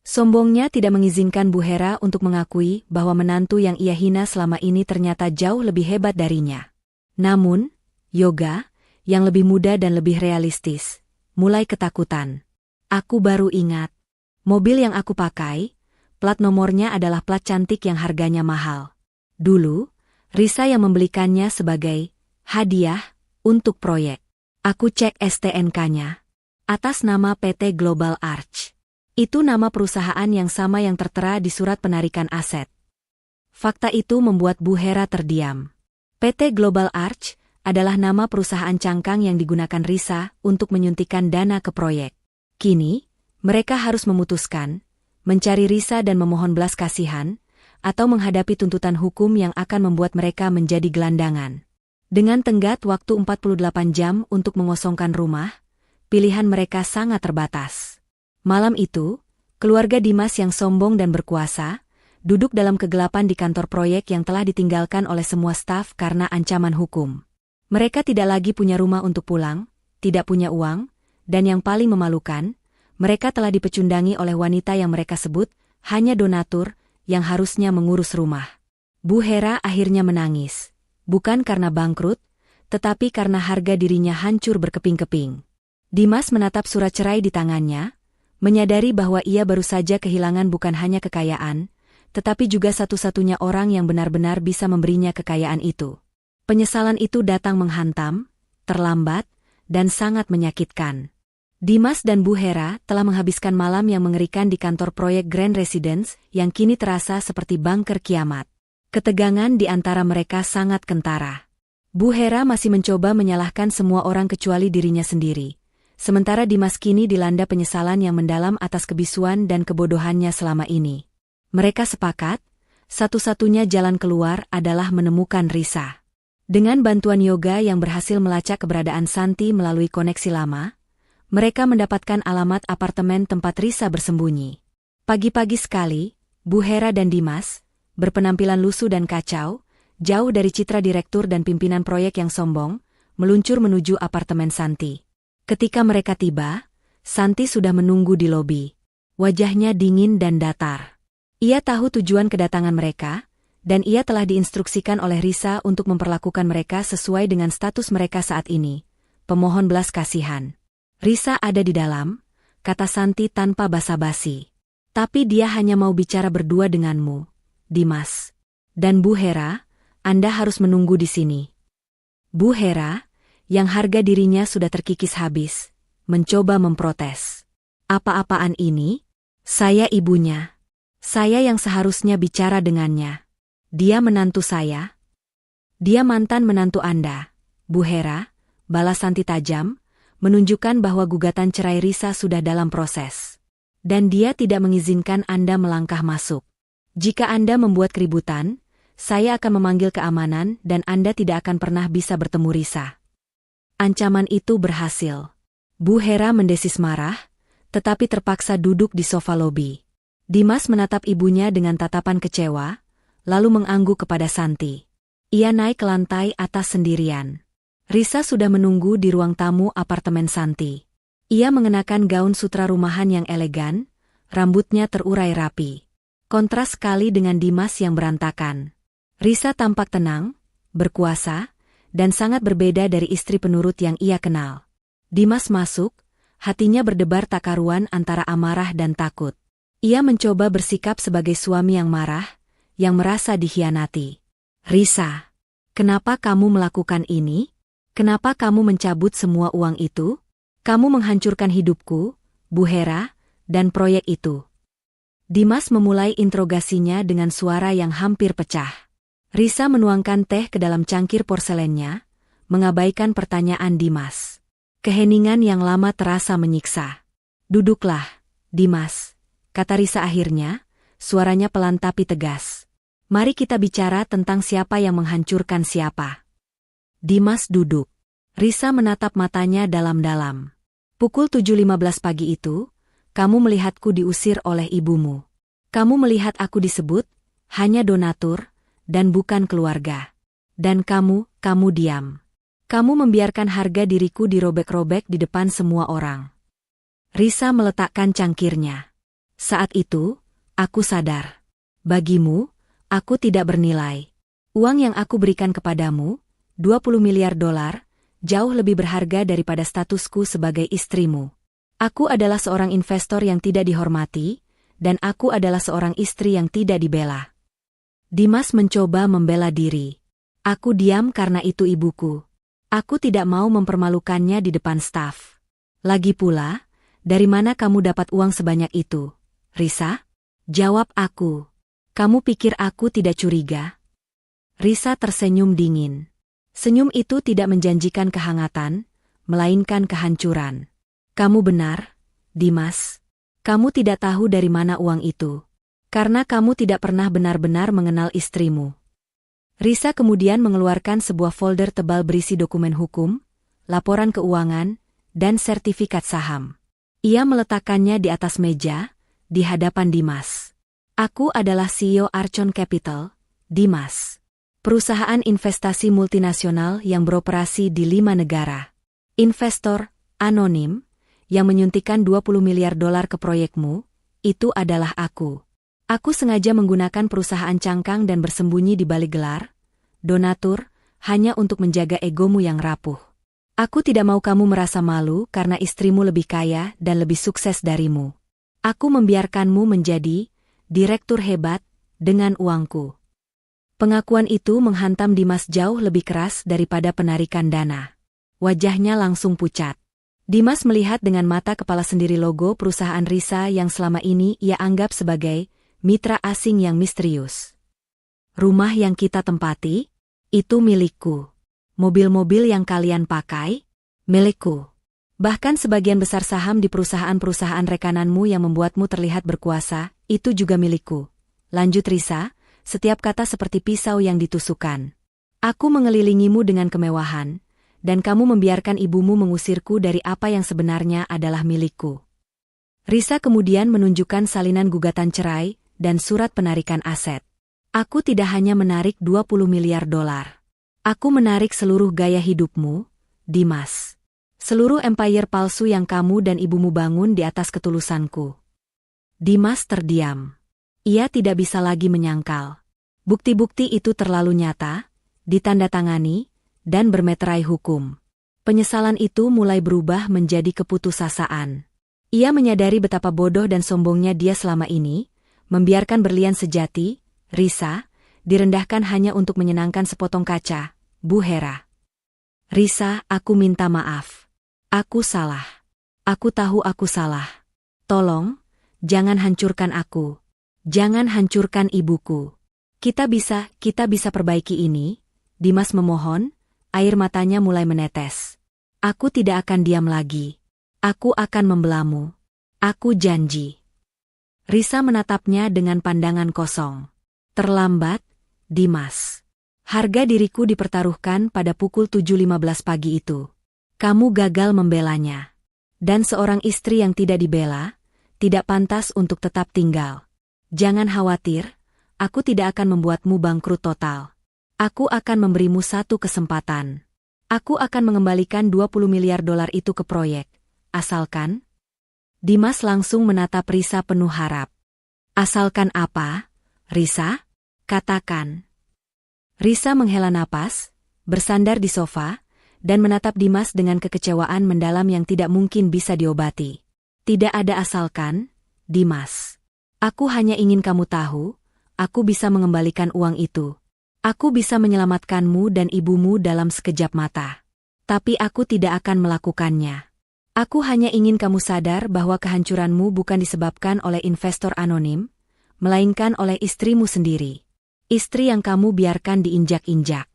Sombongnya tidak mengizinkan Bu Hera untuk mengakui bahwa menantu yang ia hina selama ini ternyata jauh lebih hebat darinya. Namun, Yoga, yang lebih muda dan lebih realistis, mulai ketakutan. Aku baru ingat. Mobil yang aku pakai, plat nomornya adalah plat cantik yang harganya mahal. Dulu, Risa yang membelikannya sebagai hadiah untuk proyek. Aku cek STNK-nya. Atas nama PT Global Arch. Itu nama perusahaan yang sama yang tertera di surat penarikan aset. Fakta itu membuat Bu Hera terdiam. PT Global Arch adalah nama perusahaan cangkang yang digunakan Risa untuk menyuntikkan dana ke proyek. Kini, mereka harus memutuskan, mencari Risa dan memohon belas kasihan, atau menghadapi tuntutan hukum yang akan membuat mereka menjadi gelandangan. Dengan tenggat waktu 48 jam untuk mengosongkan rumah, pilihan mereka sangat terbatas. Malam itu, keluarga Dimas yang sombong dan berkuasa, duduk dalam kegelapan di kantor proyek yang telah ditinggalkan oleh semua staf karena ancaman hukum. Mereka tidak lagi punya rumah untuk pulang, tidak punya uang, dan yang paling memalukan, mereka telah dipecundangi oleh wanita yang mereka sebut hanya donatur yang harusnya mengurus rumah. Bu Hera akhirnya menangis. Bukan karena bangkrut, tetapi karena harga dirinya hancur berkeping-keping. Dimas menatap surat cerai di tangannya, menyadari bahwa ia baru saja kehilangan bukan hanya kekayaan, tetapi juga satu-satunya orang yang benar-benar bisa memberinya kekayaan itu. Penyesalan itu datang menghantam, terlambat, dan sangat menyakitkan. Dimas dan Bu Hera telah menghabiskan malam yang mengerikan di kantor proyek Grand Residence yang kini terasa seperti bunker kiamat. Ketegangan di antara mereka sangat kentara. Bu Hera masih mencoba menyalahkan semua orang kecuali dirinya sendiri. Sementara Dimas kini dilanda penyesalan yang mendalam atas kebisuan dan kebodohannya selama ini. Mereka sepakat, satu-satunya jalan keluar adalah menemukan Risa. Dengan bantuan Yoga yang berhasil melacak keberadaan Santi melalui koneksi lama, mereka mendapatkan alamat apartemen tempat Risa bersembunyi. Pagi-pagi sekali, Bu Hera dan Dimas, berpenampilan lusuh dan kacau, jauh dari citra direktur dan pimpinan proyek yang sombong, meluncur menuju apartemen Santi. Ketika mereka tiba, Santi sudah menunggu di lobi. Wajahnya dingin dan datar. Ia tahu tujuan kedatangan mereka, dan ia telah diinstruksikan oleh Risa untuk memperlakukan mereka sesuai dengan status mereka saat ini, pemohon belas kasihan. Risa ada di dalam, kata Santi tanpa basa-basi. Tapi dia hanya mau bicara berdua denganmu, Dimas. Dan Bu Hera, Anda harus menunggu di sini. Bu Hera, yang harga dirinya sudah terkikis habis, mencoba memprotes. Apa-apaan ini? Saya ibunya. Saya yang seharusnya bicara dengannya. Dia menantu saya. Dia mantan menantu Anda, Bu Hera, balas Santi tajam, menunjukkan bahwa gugatan cerai Risa sudah dalam proses. Dan dia tidak mengizinkan Anda melangkah masuk. Jika Anda membuat keributan, saya akan memanggil keamanan dan Anda tidak akan pernah bisa bertemu Risa. Ancaman itu berhasil. Bu Hera mendesis marah, tetapi terpaksa duduk di sofa lobi. Dimas menatap ibunya dengan tatapan kecewa, lalu mengangguk kepada Santi. Ia naik ke lantai atas sendirian. Risa sudah menunggu di ruang tamu apartemen Santi. Ia mengenakan gaun sutra rumahan yang elegan, rambutnya terurai rapi. Kontras sekali dengan Dimas yang berantakan. Risa tampak tenang, berkuasa, dan sangat berbeda dari istri penurut yang ia kenal. Dimas masuk, hatinya berdebar tak karuan antara amarah dan takut. Ia mencoba bersikap sebagai suami yang marah, yang merasa dikhianati. Risa, kenapa kamu melakukan ini? Kenapa kamu mencabut semua uang itu? Kamu menghancurkan hidupku, Bu Hera, dan proyek itu. Dimas memulai interogasinya dengan suara yang hampir pecah. Risa menuangkan teh ke dalam cangkir porselennya, mengabaikan pertanyaan Dimas. Keheningan yang lama terasa menyiksa. Duduklah, Dimas, kata Risa akhirnya, suaranya pelan tapi tegas. Mari kita bicara tentang siapa yang menghancurkan siapa. Dimas duduk. Risa menatap matanya dalam-dalam. Pukul 7.15 pagi itu, kamu melihatku diusir oleh ibumu. Kamu melihat aku disebut hanya donatur dan bukan keluarga. Dan kamu diam. Kamu membiarkan harga diriku dirobek-robek di depan semua orang. Risa meletakkan cangkirnya. Saat itu, aku sadar. Bagimu, aku tidak bernilai. Uang yang aku berikan kepadamu, $20 miliar, jauh lebih berharga daripada statusku sebagai istrimu. Aku adalah seorang investor yang tidak dihormati, dan aku adalah seorang istri yang tidak dibela. Dimas mencoba membela diri. Aku diam karena itu ibuku. Aku tidak mau mempermalukannya di depan staf. Lagi pula, dari mana kamu dapat uang sebanyak itu, Risa? Jawab aku. Kamu pikir aku tidak curiga? Risa tersenyum dingin. Senyum itu tidak menjanjikan kehangatan, melainkan kehancuran. Kamu benar, Dimas. Kamu tidak tahu dari mana uang itu. Karena kamu tidak pernah benar-benar mengenal istrimu. Risa kemudian mengeluarkan sebuah folder tebal berisi dokumen hukum, laporan keuangan, dan sertifikat saham. Ia meletakkannya di atas meja, di hadapan Dimas. Aku adalah CEO Archon Capital, Dimas. Perusahaan investasi multinasional yang beroperasi di 5 negara. Investor anonim yang menyuntikkan $20 miliar ke proyekmu, itu adalah aku. Aku sengaja menggunakan perusahaan cangkang dan bersembunyi di balik gelar donatur, hanya untuk menjaga egomu yang rapuh. Aku tidak mau kamu merasa malu karena istrimu lebih kaya dan lebih sukses darimu. Aku membiarkanmu menjadi direktur hebat dengan uangku. Pengakuan itu menghantam Dimas jauh lebih keras daripada penarikan dana. Wajahnya langsung pucat. Dimas melihat dengan mata kepala sendiri logo perusahaan Risa yang selama ini ia anggap sebagai mitra asing yang misterius. Rumah yang kita tempati, itu milikku. Mobil-mobil yang kalian pakai, milikku. Bahkan sebagian besar saham di perusahaan-perusahaan rekananmu yang membuatmu terlihat berkuasa, itu juga milikku. Lanjut Risa, setiap kata seperti pisau yang ditusukkan. Aku mengelilingimu dengan kemewahan, dan kamu membiarkan ibumu mengusirku dari apa yang sebenarnya adalah milikku. Risa kemudian menunjukkan salinan gugatan cerai dan surat penarikan aset. Aku tidak hanya menarik $20 miliar. Aku menarik seluruh gaya hidupmu, Dimas. Seluruh empire palsu yang kamu dan ibumu bangun di atas ketulusanku. Dimas terdiam. Ia tidak bisa lagi menyangkal. Bukti-bukti itu terlalu nyata, ditandatangani, dan bermeterai hukum. Penyesalan itu mulai berubah menjadi keputusasaan. Ia menyadari betapa bodoh dan sombongnya dia selama ini, membiarkan berlian sejati, Risa, direndahkan hanya untuk menyenangkan sepotong kaca, Bu Hera. Risa, aku minta maaf. Aku salah. Aku tahu aku salah. Tolong, jangan hancurkan aku. Jangan hancurkan ibuku. Kita bisa perbaiki ini, Dimas memohon. Air matanya mulai menetes. Aku tidak akan diam lagi. Aku akan membelamu. Aku janji. Risa menatapnya dengan pandangan kosong. Terlambat, Dimas. Harga diriku dipertaruhkan pada pukul 7.15 pagi itu. Kamu gagal membelanya. Dan seorang istri yang tidak dibela, tidak pantas untuk tetap tinggal. Jangan khawatir, aku tidak akan membuatmu bangkrut total. Aku akan memberimu satu kesempatan. Aku akan mengembalikan 20 miliar dolar itu ke proyek. Asalkan? Dimas langsung menatap Risa penuh harap. Asalkan apa, Risa? Katakan. Risa menghela napas, bersandar di sofa, dan menatap Dimas dengan kekecewaan mendalam yang tidak mungkin bisa diobati. Tidak ada asalkan, Dimas. Aku hanya ingin kamu tahu, aku bisa mengembalikan uang itu. Aku bisa menyelamatkanmu dan ibumu dalam sekejap mata. Tapi aku tidak akan melakukannya. Aku hanya ingin kamu sadar bahwa kehancuranmu bukan disebabkan oleh investor anonim, melainkan oleh istrimu sendiri. Istri yang kamu biarkan diinjak-injak.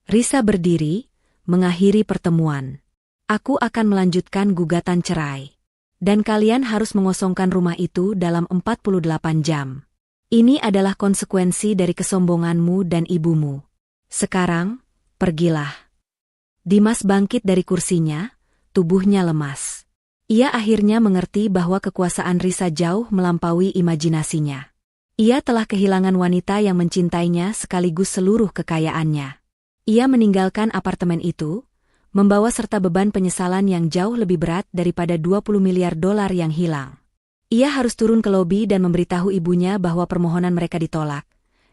Risa berdiri, mengakhiri pertemuan. Aku akan melanjutkan gugatan cerai. Dan kalian harus mengosongkan rumah itu dalam 48 jam. Ini adalah konsekuensi dari kesombonganmu dan ibumu. Sekarang, pergilah. Dimas bangkit dari kursinya, tubuhnya lemas. Ia akhirnya mengerti bahwa kekuasaan Risa jauh melampaui imajinasinya. Ia telah kehilangan wanita yang mencintainya sekaligus seluruh kekayaannya. Ia meninggalkan apartemen itu, membawa serta beban penyesalan yang jauh lebih berat daripada 20 miliar dolar yang hilang. Ia harus turun ke lobi dan memberitahu ibunya bahwa permohonan mereka ditolak,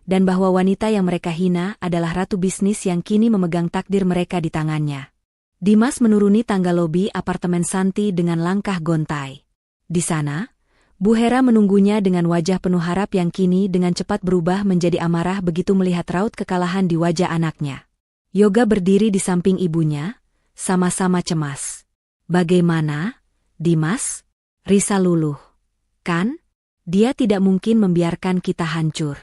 dan bahwa wanita yang mereka hina adalah ratu bisnis yang kini memegang takdir mereka di tangannya. Dimas menuruni tangga lobi apartemen Santi dengan langkah gontai. Di sana, Bu Hera menunggunya dengan wajah penuh harap yang kini dengan cepat berubah menjadi amarah begitu melihat raut kekalahan di wajah anaknya. Yoga berdiri di samping ibunya, sama-sama cemas. Bagaimana, Dimas? Risa luluh. Kan? Dia tidak mungkin membiarkan kita hancur.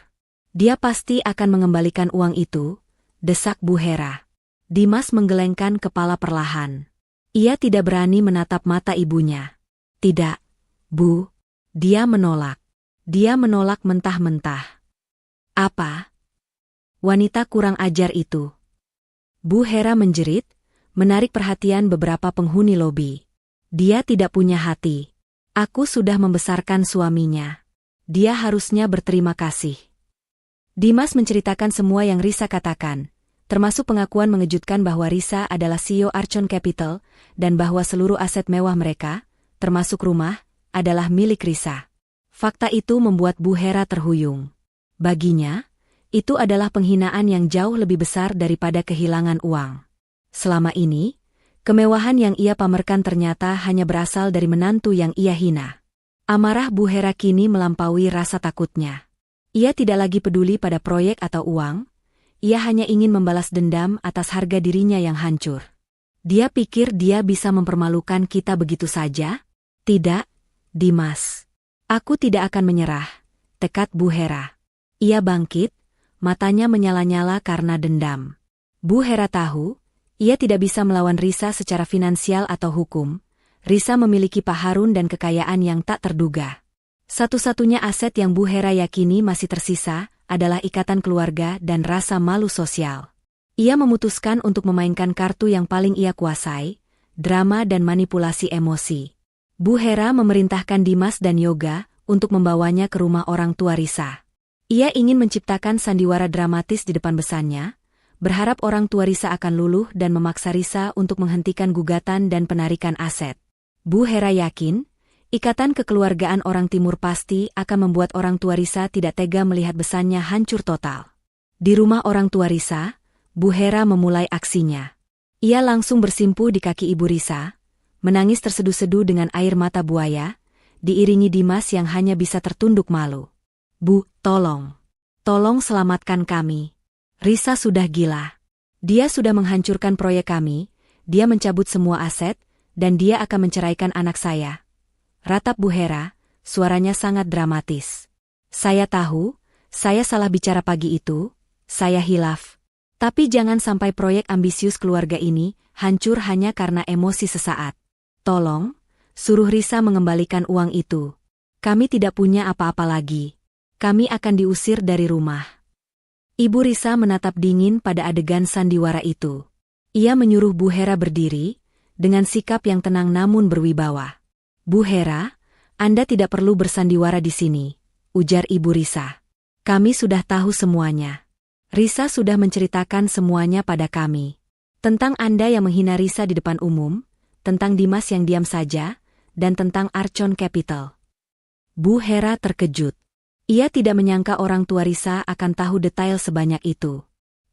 Dia pasti akan mengembalikan uang itu, desak Bu Hera. Dimas menggelengkan kepala perlahan. Ia tidak berani menatap mata ibunya. Tidak, Bu. Dia menolak. Dia menolak mentah-mentah. Apa? Wanita kurang ajar itu. Bu Hera menjerit, menarik perhatian beberapa penghuni lobi. Dia tidak punya hati. Aku sudah membesarkan suaminya. Dia harusnya berterima kasih. Dimas menceritakan semua yang Risa katakan, termasuk pengakuan mengejutkan bahwa Risa adalah CEO Archon Capital dan bahwa seluruh aset mewah mereka, termasuk rumah, adalah milik Risa. Fakta itu membuat Bu Hera terhuyung. Baginya, itu adalah penghinaan yang jauh lebih besar daripada kehilangan uang. Selama ini, kemewahan yang ia pamerkan ternyata hanya berasal dari menantu yang ia hina. Amarah Bu Hera kini melampaui rasa takutnya. Ia tidak lagi peduli pada proyek atau uang, ia hanya ingin membalas dendam atas harga dirinya yang hancur. Dia pikir dia bisa mempermalukan kita begitu saja? Tidak, Dimas. Aku tidak akan menyerah, tekad Bu Hera. Ia bangkit, matanya menyala-nyala karena dendam. Bu Hera tahu, ia tidak bisa melawan Risa secara finansial atau hukum. Risa memiliki Pak Harun dan kekayaan yang tak terduga. Satu-satunya aset yang Bu Hera yakini masih tersisa adalah ikatan keluarga dan rasa malu sosial. Ia memutuskan untuk memainkan kartu yang paling ia kuasai, drama dan manipulasi emosi. Bu Hera memerintahkan Dimas dan Yoga untuk membawanya ke rumah orang tua Risa. Ia ingin menciptakan sandiwara dramatis di depan besannya, berharap orang tua Risa akan luluh dan memaksa Risa untuk menghentikan gugatan dan penarikan aset. Bu Hera yakin, ikatan kekeluargaan orang timur pasti akan membuat orang tua Risa tidak tega melihat besannya hancur total. Di rumah orang tua Risa, Bu Hera memulai aksinya. Ia langsung bersimpuh di kaki ibu Risa, menangis terseduh-seduh dengan air mata buaya, diiringi Dimas yang hanya bisa tertunduk malu. Bu, tolong. Tolong selamatkan kami. Risa sudah gila. Dia sudah menghancurkan proyek kami, dia mencabut semua aset, dan dia akan menceraikan anak saya. Ratap Bu Hera, suaranya sangat dramatis. Saya tahu, saya salah bicara pagi itu, saya hilaf. Tapi jangan sampai proyek ambisius keluarga ini hancur hanya karena emosi sesaat. Tolong, suruh Risa mengembalikan uang itu. Kami tidak punya apa-apa lagi. Kami akan diusir dari rumah. Ibu Risa menatap dingin pada adegan sandiwara itu. Ia menyuruh Bu Hera berdiri, dengan sikap yang tenang namun berwibawa. Bu Hera, Anda tidak perlu bersandiwara di sini, ujar Ibu Risa. Kami sudah tahu semuanya. Risa sudah menceritakan semuanya pada kami. Tentang Anda yang menghina Risa di depan umum, tentang Dimas yang diam saja, dan tentang Archon Capital. Bu Hera terkejut. Ia tidak menyangka orang tua Risa akan tahu detail sebanyak itu.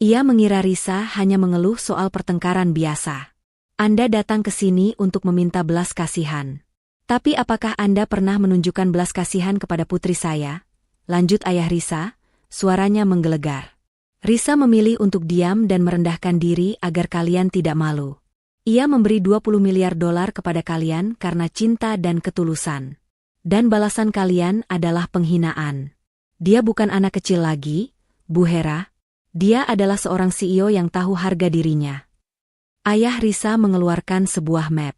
Ia mengira Risa hanya mengeluh soal pertengkaran biasa. Anda datang ke sini untuk meminta belas kasihan. Tapi apakah Anda pernah menunjukkan belas kasihan kepada putri saya? Lanjut ayah Risa, suaranya menggelegar. Risa memilih untuk diam dan merendahkan diri agar kalian tidak malu. Ia memberi 20 miliar dolar kepada kalian karena cinta dan ketulusan. Dan balasan kalian adalah penghinaan. Dia bukan anak kecil lagi, Bu Hera. Dia adalah seorang CEO yang tahu harga dirinya. Ayah Risa mengeluarkan sebuah map.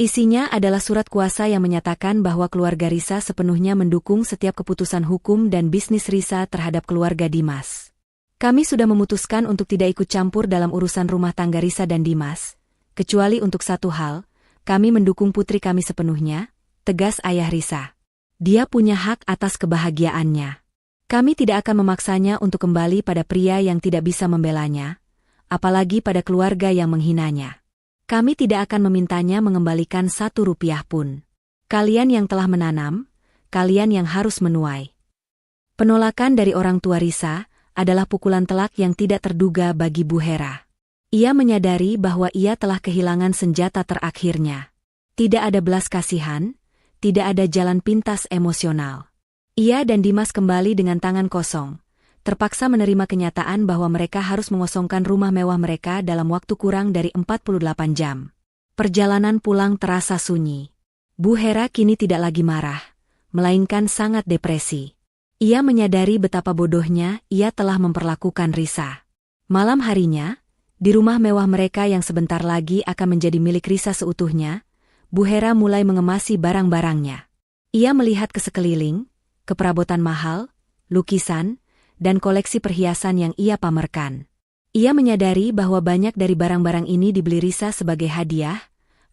Isinya adalah surat kuasa yang menyatakan bahwa keluarga Risa sepenuhnya mendukung setiap keputusan hukum dan bisnis Risa terhadap keluarga Dimas. Kami sudah memutuskan untuk tidak ikut campur dalam urusan rumah tangga Risa dan Dimas, kecuali untuk satu hal, kami mendukung putri kami sepenuhnya, tegas ayah Risa. Dia punya hak atas kebahagiaannya. Kami tidak akan memaksanya untuk kembali pada pria yang tidak bisa membelanya, apalagi pada keluarga yang menghinanya. Kami tidak akan memintanya mengembalikan 1 rupiah pun. Kalian yang telah menanam, kalian yang harus menuai. Penolakan dari orang tua Risa adalah pukulan telak yang tidak terduga bagi Bu Hera. Ia menyadari bahwa ia telah kehilangan senjata terakhirnya. Tidak ada belas kasihan, tidak ada jalan pintas emosional. Ia dan Dimas kembali dengan tangan kosong. Terpaksa menerima kenyataan bahwa mereka harus mengosongkan rumah mewah mereka dalam waktu kurang dari 48 jam. Perjalanan pulang terasa sunyi. Bu Hera kini tidak lagi marah, melainkan sangat depresi. Ia menyadari betapa bodohnya ia telah memperlakukan Risa. Malam harinya, di rumah mewah mereka yang sebentar lagi akan menjadi milik Risa seutuhnya, Bu Hera mulai mengemasi barang-barangnya. Ia melihat ke sekeliling, ke perabotan mahal, lukisan, dan koleksi perhiasan yang ia pamerkan. Ia menyadari bahwa banyak dari barang-barang ini dibeli Risa sebagai hadiah,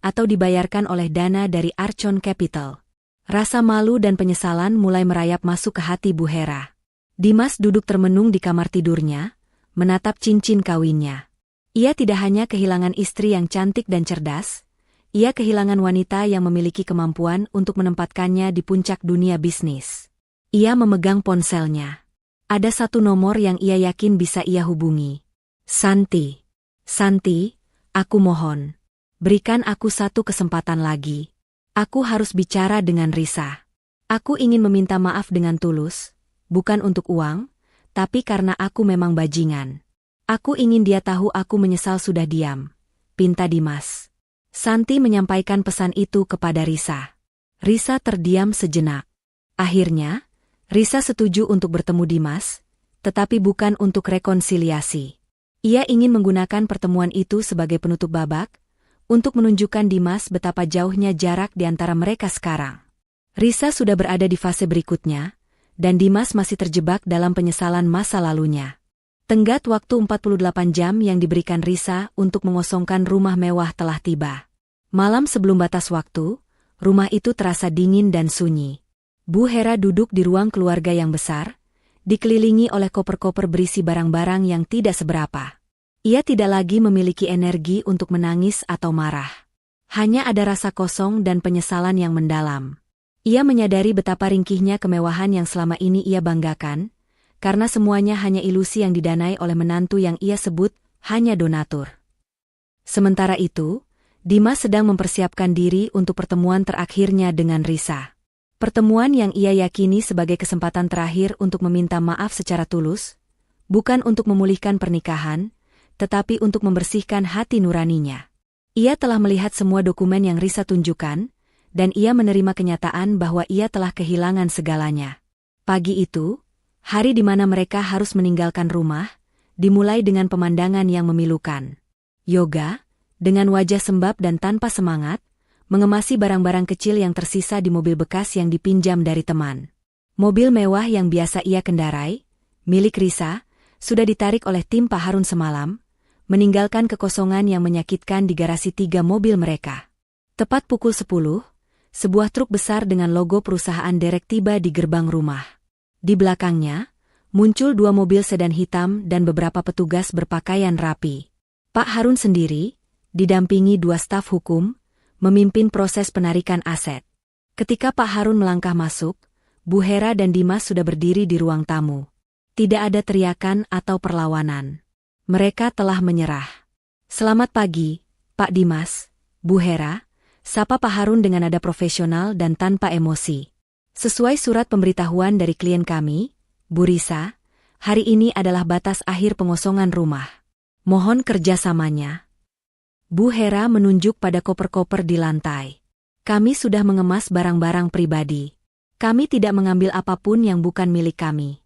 atau dibayarkan oleh dana dari Archon Capital. Rasa malu dan penyesalan mulai merayap masuk ke hati Bu Hera. Dimas duduk termenung di kamar tidurnya, menatap cincin kawinnya. Ia tidak hanya kehilangan istri yang cantik dan cerdas, ia kehilangan wanita yang memiliki kemampuan untuk menempatkannya di puncak dunia bisnis. Ia memegang ponselnya. Ada satu nomor yang ia yakin bisa ia hubungi. Santi. Santi, aku mohon. Berikan aku satu kesempatan lagi. Aku harus bicara dengan Risa. Aku ingin meminta maaf dengan tulus, bukan untuk uang, tapi karena aku memang bajingan. Aku ingin dia tahu aku menyesal sudah diam. Pinta Dimas. Santi menyampaikan pesan itu kepada Risa. Risa terdiam sejenak. Akhirnya, Risa setuju untuk bertemu Dimas, tetapi bukan untuk rekonsiliasi. Ia ingin menggunakan pertemuan itu sebagai penutup babak, untuk menunjukkan Dimas betapa jauhnya jarak di antara mereka sekarang. Risa sudah berada di fase berikutnya, dan Dimas masih terjebak dalam penyesalan masa lalunya. Tenggat waktu 48 jam yang diberikan Risa untuk mengosongkan rumah mewah telah tiba. Malam sebelum batas waktu, rumah itu terasa dingin dan sunyi. Bu Hera duduk di ruang keluarga yang besar, dikelilingi oleh koper-koper berisi barang-barang yang tidak seberapa. Ia tidak lagi memiliki energi untuk menangis atau marah. Hanya ada rasa kosong dan penyesalan yang mendalam. Ia menyadari betapa ringkihnya kemewahan yang selama ini ia banggakan, karena semuanya hanya ilusi yang didanai oleh menantu yang ia sebut hanya donatur. Sementara itu, Dimas sedang mempersiapkan diri untuk pertemuan terakhirnya dengan Risa. Pertemuan yang ia yakini sebagai kesempatan terakhir untuk meminta maaf secara tulus, bukan untuk memulihkan pernikahan, tetapi untuk membersihkan hati nuraninya. Ia telah melihat semua dokumen yang Risa tunjukkan, dan ia menerima kenyataan bahwa ia telah kehilangan segalanya. Pagi itu, hari di mana mereka harus meninggalkan rumah, dimulai dengan pemandangan yang memilukan. Yoga, dengan wajah sembab dan tanpa semangat, mengemasi barang-barang kecil yang tersisa di mobil bekas yang dipinjam dari teman. Mobil mewah yang biasa ia kendarai, milik Risa, sudah ditarik oleh tim Pak Harun semalam, meninggalkan kekosongan yang menyakitkan di garasi 3 mobil mereka. Tepat pukul 10, sebuah truk besar dengan logo perusahaan derek tiba di gerbang rumah. Di belakangnya, muncul 2 mobil sedan hitam dan beberapa petugas berpakaian rapi. Pak Harun sendiri, didampingi 2 staf hukum, memimpin proses penarikan aset. Ketika Pak Harun melangkah masuk, Bu Hera dan Dimas sudah berdiri di ruang tamu. Tidak ada teriakan atau perlawanan. Mereka telah menyerah. "Selamat pagi, Pak Dimas, Bu Hera," sapa Pak Harun dengan nada profesional dan tanpa emosi. "Sesuai surat pemberitahuan dari klien kami, Bu Risa, hari ini adalah batas akhir pengosongan rumah. Mohon kerjasamanya." Bu Hera menunjuk pada koper-koper di lantai. "Kami sudah mengemas barang-barang pribadi. Kami tidak mengambil apapun yang bukan milik kami."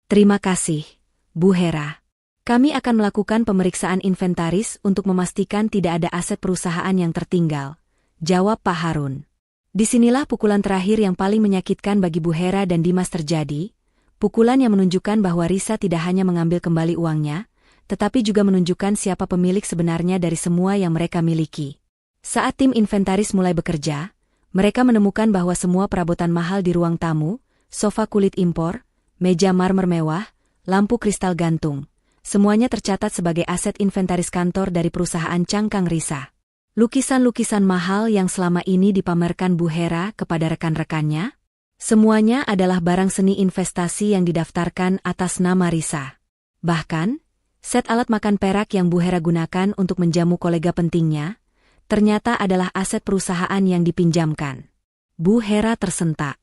"Terima kasih, Bu Hera. Kami akan melakukan pemeriksaan inventaris untuk memastikan tidak ada aset perusahaan yang tertinggal," jawab Pak Harun. Disinilah pukulan terakhir yang paling menyakitkan bagi Bu Hera dan Dimas terjadi, pukulan yang menunjukkan bahwa Risa tidak hanya mengambil kembali uangnya, tetapi juga menunjukkan siapa pemilik sebenarnya dari semua yang mereka miliki. Saat tim inventaris mulai bekerja, mereka menemukan bahwa semua perabotan mahal di ruang tamu, sofa kulit impor, meja marmer mewah, lampu kristal gantung, semuanya tercatat sebagai aset inventaris kantor dari perusahaan Cangkang Risa. Lukisan-lukisan mahal yang selama ini dipamerkan Bu Hera kepada rekan-rekannya, semuanya adalah barang seni investasi yang didaftarkan atas nama Risa. Bahkan, set alat makan perak yang Bu Hera gunakan untuk menjamu kolega pentingnya, ternyata adalah aset perusahaan yang dipinjamkan. Bu Hera tersentak.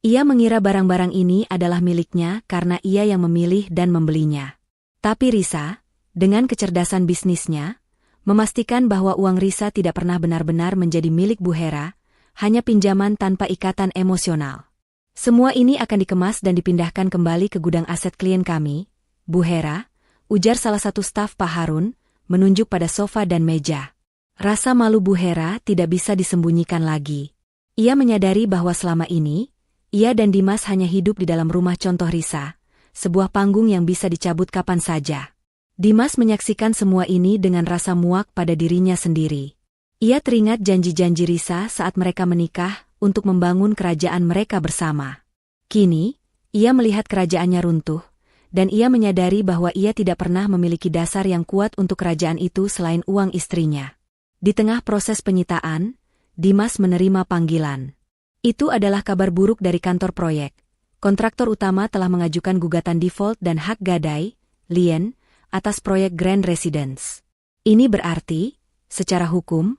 Ia mengira barang-barang ini adalah miliknya karena ia yang memilih dan membelinya. Tapi Risa, dengan kecerdasan bisnisnya, memastikan bahwa uang Risa tidak pernah benar-benar menjadi milik Bu Hera, hanya pinjaman tanpa ikatan emosional. "Semua ini akan dikemas dan dipindahkan kembali ke gudang aset klien kami, Bu Hera," ujar salah satu staf Pak Harun, menunjuk pada sofa dan meja. Rasa malu Bu Hera tidak bisa disembunyikan lagi. Ia menyadari bahwa selama ini, ia dan Dimas hanya hidup di dalam rumah contoh Risa, sebuah panggung yang bisa dicabut kapan saja. Dimas menyaksikan semua ini dengan rasa muak pada dirinya sendiri. Ia teringat janji-janji Risa saat mereka menikah untuk membangun kerajaan mereka bersama. Kini, ia melihat kerajaannya runtuh, dan ia menyadari bahwa ia tidak pernah memiliki dasar yang kuat untuk kerajaan itu selain uang istrinya. Di tengah proses penyitaan, Dimas menerima panggilan. Itu adalah kabar buruk dari kantor proyek. Kontraktor utama telah mengajukan gugatan default dan hak gadai, lien, atas proyek Grand Residence. Ini berarti, secara hukum,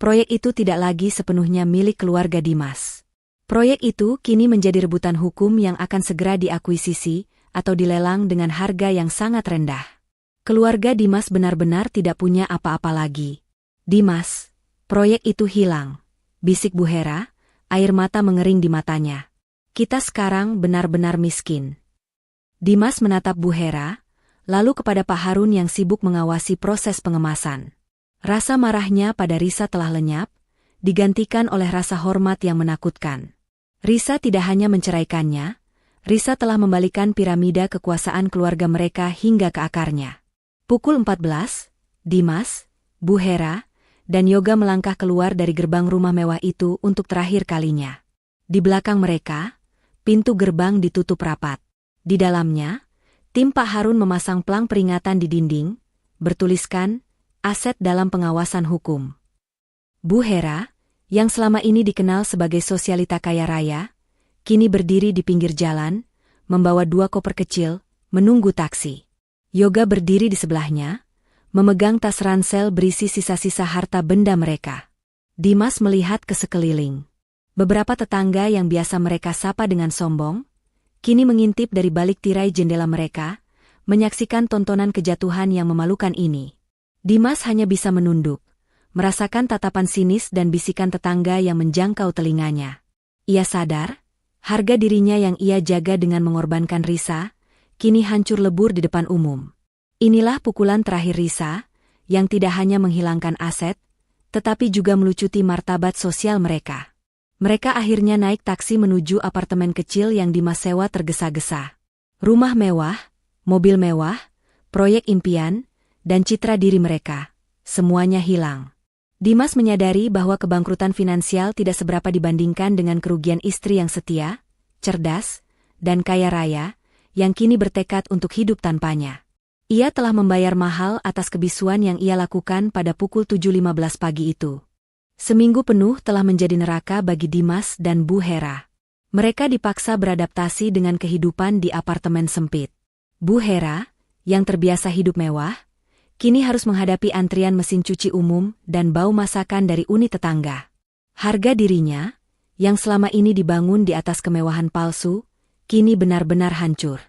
proyek itu tidak lagi sepenuhnya milik keluarga Dimas. Proyek itu kini menjadi rebutan hukum yang akan segera diakuisisi atau dilelang dengan harga yang sangat rendah. Keluarga Dimas benar-benar tidak punya apa-apa lagi. "Dimas, proyek itu hilang," bisik Bu Hera, air mata mengering di matanya. "Kita sekarang benar-benar miskin." Dimas menatap Bu Hera, lalu kepada Pak Harun yang sibuk mengawasi proses pengemasan. Rasa marahnya pada Risa telah lenyap, digantikan oleh rasa hormat yang menakutkan. Risa tidak hanya menceraikannya, Risa telah membalikan piramida kekuasaan keluarga mereka hingga ke akarnya. Pukul 14, Dimas, Bu Hera, dan Yoga melangkah keluar dari gerbang rumah mewah itu untuk terakhir kalinya. Di belakang mereka, pintu gerbang ditutup rapat. Di dalamnya, tim Pak Harun memasang pelang peringatan di dinding, bertuliskan, "Aset dalam pengawasan hukum." Bu Hera, yang selama ini dikenal sebagai sosialita kaya raya, kini berdiri di pinggir jalan, membawa 2 koper kecil, menunggu taksi. Yoga berdiri di sebelahnya, memegang tas ransel berisi sisa-sisa harta benda mereka. Dimas melihat ke sekeliling. Beberapa tetangga yang biasa mereka sapa dengan sombong, kini mengintip dari balik tirai jendela mereka, menyaksikan tontonan kejatuhan yang memalukan ini. Dimas hanya bisa menunduk, merasakan tatapan sinis dan bisikan tetangga yang menjangkau telinganya. Ia sadar, harga dirinya yang ia jaga dengan mengorbankan Risa, kini hancur lebur di depan umum. Inilah pukulan terakhir Risa, yang tidak hanya menghilangkan aset, tetapi juga melucuti martabat sosial mereka. Mereka akhirnya naik taksi menuju apartemen kecil yang Dimas sewa tergesa-gesa. Rumah mewah, mobil mewah, proyek impian, dan citra diri mereka, semuanya hilang. Dimas menyadari bahwa kebangkrutan finansial tidak seberapa dibandingkan dengan kerugian istri yang setia, cerdas, dan kaya raya, yang kini bertekad untuk hidup tanpanya. Ia telah membayar mahal atas kebisuan yang ia lakukan pada pukul 7.15 pagi itu. Seminggu penuh telah menjadi neraka bagi Dimas dan Bu Hera. Mereka dipaksa beradaptasi dengan kehidupan di apartemen sempit. Bu Hera, yang terbiasa hidup mewah, kini harus menghadapi antrian mesin cuci umum dan bau masakan dari unit tetangga. Harga dirinya, yang selama ini dibangun di atas kemewahan palsu, kini benar-benar hancur.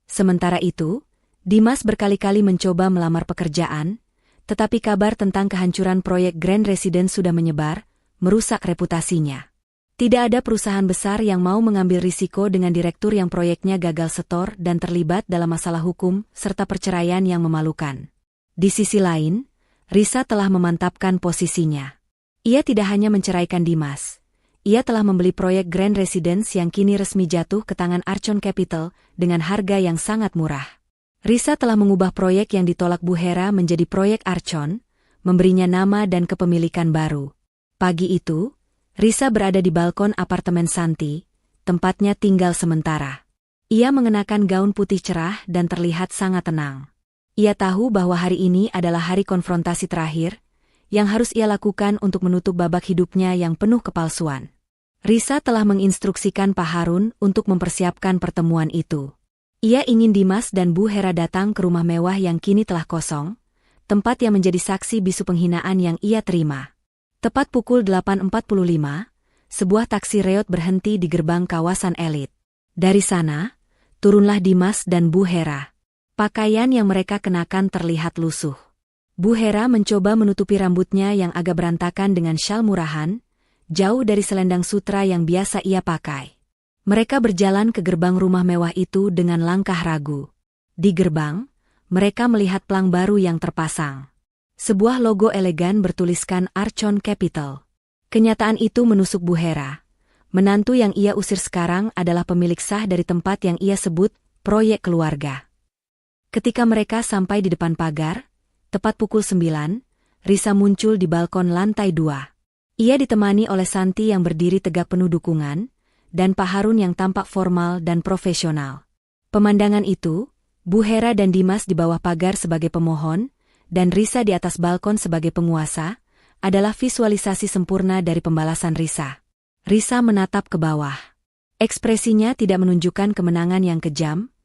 Sementara itu, Dimas berkali-kali mencoba melamar pekerjaan, tetapi kabar tentang kehancuran proyek Grand Residence sudah menyebar, merusak reputasinya. Tidak ada perusahaan besar yang mau mengambil risiko dengan direktur yang proyeknya gagal setor dan terlibat dalam masalah hukum serta perceraian yang memalukan. Di sisi lain, Risa telah memantapkan posisinya. Ia tidak hanya menceraikan Dimas. Ia telah membeli proyek Grand Residence yang kini resmi jatuh ke tangan Archon Capital dengan harga yang sangat murah. Risa telah mengubah proyek yang ditolak Bu Hera menjadi proyek Archon, memberinya nama dan kepemilikan baru. Pagi itu, Risa berada di balkon apartemen Santi, tempatnya tinggal sementara. Ia mengenakan gaun putih cerah dan terlihat sangat tenang. Ia tahu bahwa hari ini adalah hari konfrontasi terakhir, yang harus ia lakukan untuk menutup babak hidupnya yang penuh kepalsuan. Risa telah menginstruksikan Pak Harun untuk mempersiapkan pertemuan itu. Ia ingin Dimas dan Bu Hera datang ke rumah mewah yang kini telah kosong, tempat yang menjadi saksi bisu penghinaan yang ia terima. Tepat pukul 8.45, sebuah taksi reot berhenti di gerbang kawasan elit. Dari sana, turunlah Dimas dan Bu Hera. Pakaian yang mereka kenakan terlihat lusuh. Bu Hera mencoba menutupi rambutnya yang agak berantakan dengan syal murahan, jauh dari selendang sutra yang biasa ia pakai. Mereka berjalan ke gerbang rumah mewah itu dengan langkah ragu. Di gerbang, mereka melihat pelang baru yang terpasang. Sebuah logo elegan bertuliskan Archon Capital. Kenyataan itu menusuk Bu Hera. Menantu yang ia usir sekarang adalah pemilik sah dari tempat yang ia sebut proyek keluarga. Ketika mereka sampai di depan pagar, tepat pukul 9, Risa muncul di balkon lantai 2. Ia ditemani oleh Santi yang berdiri tegak penuh dukungan, dan Pak Harun yang tampak formal dan profesional. Pemandangan itu, Bu Hera dan Dimas di bawah pagar sebagai pemohon, dan Risa di atas balkon sebagai penguasa, adalah visualisasi sempurna dari pembalasan Risa. Risa menatap ke bawah. Ekspresinya tidak menunjukkan kemenangan yang kejam,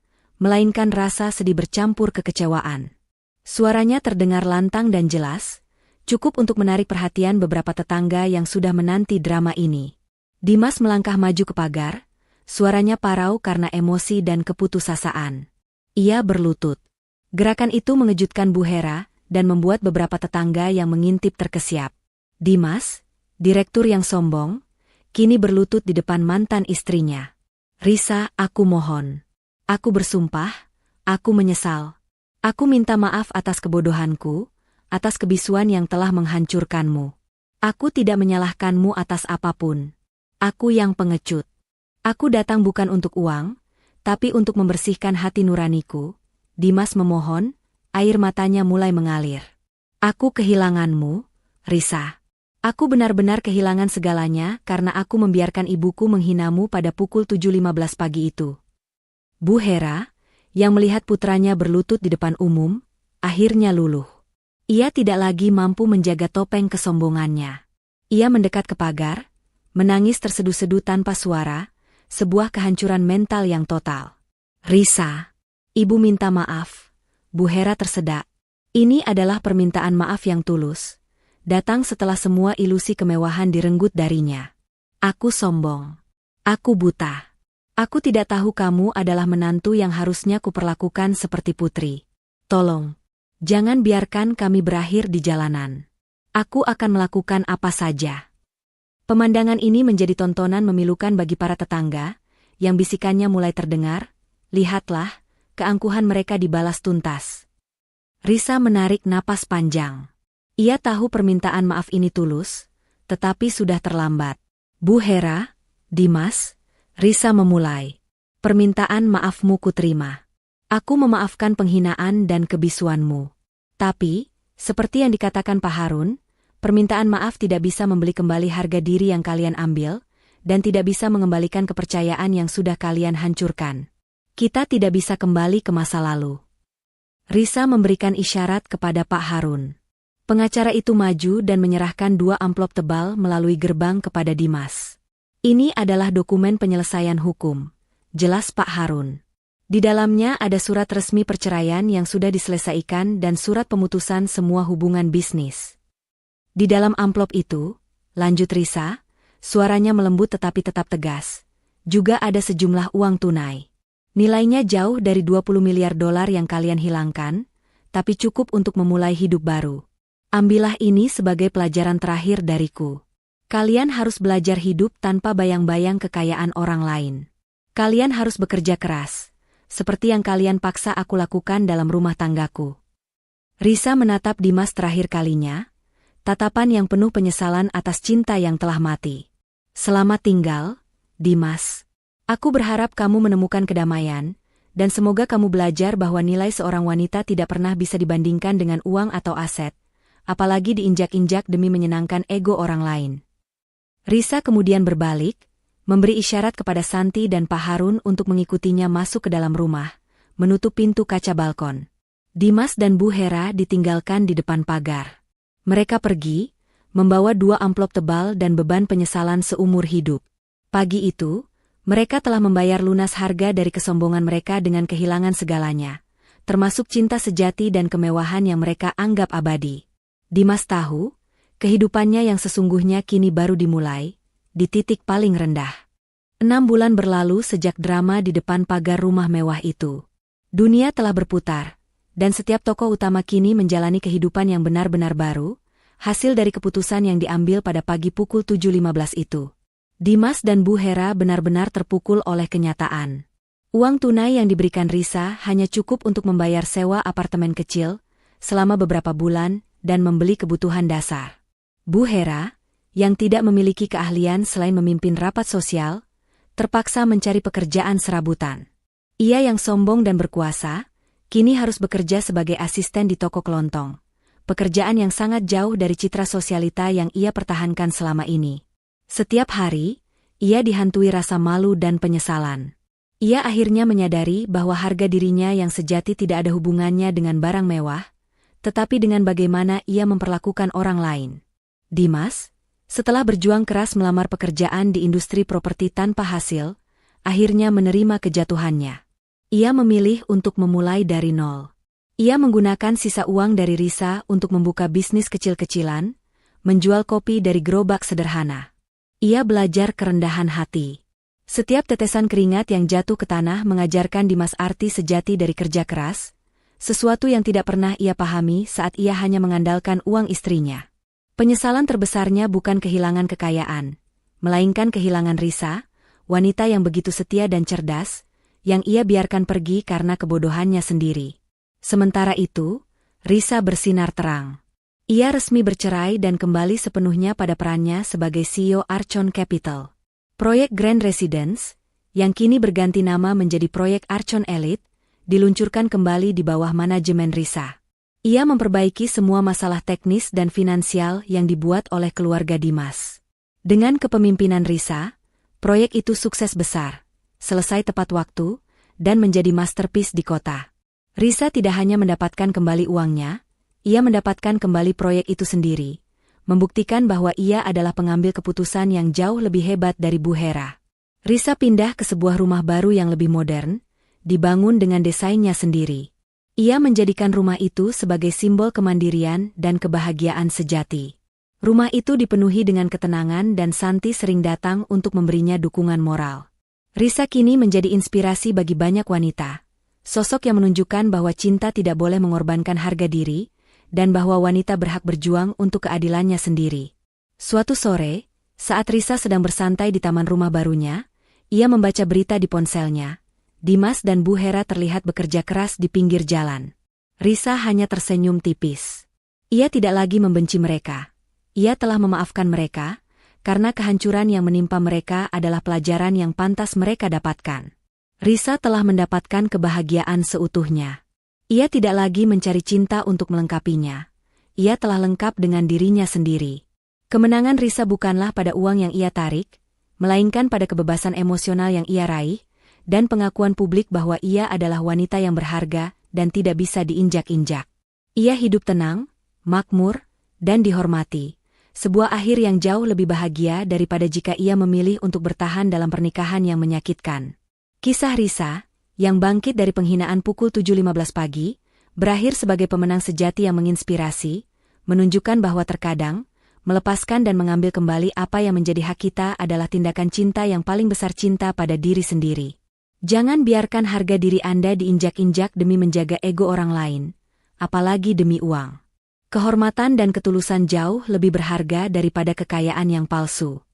melainkan rasa sedih bercampur kekecewaan. Suaranya terdengar lantang dan jelas, cukup untuk menarik perhatian beberapa tetangga yang sudah menanti drama ini. Dimas melangkah maju ke pagar, suaranya parau karena emosi dan keputusasaan. Ia berlutut. Gerakan itu mengejutkan Bu Hera dan membuat beberapa tetangga yang mengintip terkesiap. Dimas, direktur yang sombong, kini berlutut di depan mantan istrinya. Risa, aku mohon. Aku bersumpah, aku menyesal. Aku minta maaf atas kebodohanku, atas kebisuan yang telah menghancurkanmu. Aku tidak menyalahkanmu atas apapun. Aku yang pengecut. Aku datang bukan untuk uang, tapi untuk membersihkan hati nuraniku. Dimas memohon, air matanya mulai mengalir. Aku kehilanganmu, Risa. Aku benar-benar kehilangan segalanya karena aku membiarkan ibuku menghinamu pada pukul 7.15 pagi itu. Bu Hera, yang melihat putranya berlutut di depan umum, akhirnya luluh. Ia tidak lagi mampu menjaga topeng kesombongannya. Ia mendekat ke pagar, menangis terseduh-seduh tanpa suara, sebuah kehancuran mental yang total. Risa, ibu minta maaf. Bu Hera tersedak. Ini adalah permintaan maaf yang tulus, datang setelah semua ilusi kemewahan direnggut darinya. Aku sombong. Aku buta. Aku tidak tahu kamu adalah menantu yang harusnya kuperlakukan seperti putri. Tolong, jangan biarkan kami berakhir di jalanan. Aku akan melakukan apa saja. Pemandangan ini menjadi tontonan memilukan bagi para tetangga, yang bisikannya mulai terdengar, lihatlah, keangkuhan mereka dibalas tuntas. Risa menarik napas panjang. Ia tahu permintaan maaf ini tulus, tetapi sudah terlambat. Bu Hera, Dimas, Risa memulai. Permintaan maafmu kuterima. Aku memaafkan penghinaan dan kebisuanmu. Tapi, seperti yang dikatakan Pak Harun, permintaan maaf tidak bisa membeli kembali harga diri yang kalian ambil, dan tidak bisa mengembalikan kepercayaan yang sudah kalian hancurkan. Kita tidak bisa kembali ke masa lalu. Risa memberikan isyarat kepada Pak Harun. Pengacara itu maju dan menyerahkan 2 amplop tebal melalui gerbang kepada Dimas. Ini adalah dokumen penyelesaian hukum, jelas Pak Harun. Di dalamnya ada surat resmi perceraian yang sudah diselesaikan dan surat pemutusan semua hubungan bisnis. Di dalam amplop itu, lanjut Risa, suaranya melembut tetapi tetap tegas, juga ada sejumlah uang tunai. Nilainya jauh dari 20 miliar dolar yang kalian hilangkan, tapi cukup untuk memulai hidup baru. Ambillah ini sebagai pelajaran terakhir dariku. Kalian harus belajar hidup tanpa bayang-bayang kekayaan orang lain. Kalian harus bekerja keras, seperti yang kalian paksa aku lakukan dalam rumah tanggaku. Risa menatap Dimas terakhir kalinya, tatapan yang penuh penyesalan atas cinta yang telah mati. Selamat tinggal, Dimas. Aku berharap kamu menemukan kedamaian, dan semoga kamu belajar bahwa nilai seorang wanita tidak pernah bisa dibandingkan dengan uang atau aset, apalagi diinjak-injak demi menyenangkan ego orang lain. Risa kemudian berbalik, memberi isyarat kepada Santi dan Pak Harun untuk mengikutinya masuk ke dalam rumah, menutup pintu kaca balkon. Dimas dan Bu Hera ditinggalkan di depan pagar. Mereka pergi, membawa 2 amplop tebal dan beban penyesalan seumur hidup. Pagi itu, mereka telah membayar lunas harga dari kesombongan mereka dengan kehilangan segalanya, termasuk cinta sejati dan kemewahan yang mereka anggap abadi. Dimas tahu, kehidupannya yang sesungguhnya kini baru dimulai, di titik paling rendah. 6 bulan berlalu sejak drama di depan pagar rumah mewah itu. Dunia telah berputar, dan setiap tokoh utama kini menjalani kehidupan yang benar-benar baru, hasil dari keputusan yang diambil pada pagi pukul 7.15 itu. Dimas dan Bu Hera benar-benar terpukul oleh kenyataan. Uang tunai yang diberikan Risa hanya cukup untuk membayar sewa apartemen kecil selama beberapa bulan dan membeli kebutuhan dasar. Bu Hera, yang tidak memiliki keahlian selain memimpin rapat sosial, terpaksa mencari pekerjaan serabutan. Ia yang sombong dan berkuasa, kini harus bekerja sebagai asisten di toko kelontong. Pekerjaan yang sangat jauh dari citra sosialita yang ia pertahankan selama ini. Setiap hari, ia dihantui rasa malu dan penyesalan. Ia akhirnya menyadari bahwa harga dirinya yang sejati tidak ada hubungannya dengan barang mewah, tetapi dengan bagaimana ia memperlakukan orang lain. Dimas, setelah berjuang keras melamar pekerjaan di industri properti tanpa hasil, akhirnya menerima kejatuhannya. Ia memilih untuk memulai dari nol. Ia menggunakan sisa uang dari Risa untuk membuka bisnis kecil-kecilan, menjual kopi dari gerobak sederhana. Ia belajar kerendahan hati. Setiap tetesan keringat yang jatuh ke tanah mengajarkan Dimas arti sejati dari kerja keras, sesuatu yang tidak pernah ia pahami saat ia hanya mengandalkan uang istrinya. Penyesalan terbesarnya bukan kehilangan kekayaan, melainkan kehilangan Risa, wanita yang begitu setia dan cerdas, yang ia biarkan pergi karena kebodohannya sendiri. Sementara itu, Risa bersinar terang. Ia resmi bercerai dan kembali sepenuhnya pada perannya sebagai CEO Archon Capital. Proyek Grand Residence, yang kini berganti nama menjadi proyek Archon Elite, diluncurkan kembali di bawah manajemen Risa. Ia memperbaiki semua masalah teknis dan finansial yang dibuat oleh keluarga Dimas. Dengan kepemimpinan Risa, proyek itu sukses besar, selesai tepat waktu, dan menjadi masterpiece di kota. Risa tidak hanya mendapatkan kembali uangnya, ia mendapatkan kembali proyek itu sendiri, membuktikan bahwa ia adalah pengambil keputusan yang jauh lebih hebat dari Bu Hera. Risa pindah ke sebuah rumah baru yang lebih modern, dibangun dengan desainnya sendiri. Ia menjadikan rumah itu sebagai simbol kemandirian dan kebahagiaan sejati. Rumah itu dipenuhi dengan ketenangan dan Santi sering datang untuk memberinya dukungan moral. Risa kini menjadi inspirasi bagi banyak wanita, sosok yang menunjukkan bahwa cinta tidak boleh mengorbankan harga diri, dan bahwa wanita berhak berjuang untuk keadilannya sendiri. Suatu sore, saat Risa sedang bersantai di taman rumah barunya, ia membaca berita di ponselnya. Dimas dan Bu Hera terlihat bekerja keras di pinggir jalan. Risa hanya tersenyum tipis. Ia tidak lagi membenci mereka. Ia telah memaafkan mereka, karena kehancuran yang menimpa mereka adalah pelajaran yang pantas mereka dapatkan. Risa telah mendapatkan kebahagiaan seutuhnya. Ia tidak lagi mencari cinta untuk melengkapinya. Ia telah lengkap dengan dirinya sendiri. Kemenangan Risa bukanlah pada uang yang ia tarik, melainkan pada kebebasan emosional yang ia raih, dan pengakuan publik bahwa ia adalah wanita yang berharga dan tidak bisa diinjak-injak. Ia hidup tenang, makmur, dan dihormati. Sebuah akhir yang jauh lebih bahagia daripada jika ia memilih untuk bertahan dalam pernikahan yang menyakitkan. Kisah Risa, yang bangkit dari penghinaan pukul 7.15 pagi, berakhir sebagai pemenang sejati yang menginspirasi, menunjukkan bahwa terkadang, melepaskan dan mengambil kembali apa yang menjadi hak kita adalah tindakan cinta yang paling besar, cinta pada diri sendiri. Jangan biarkan harga diri Anda diinjak-injak demi menjaga ego orang lain, apalagi demi uang. Kehormatan dan ketulusan jauh lebih berharga daripada kekayaan yang palsu.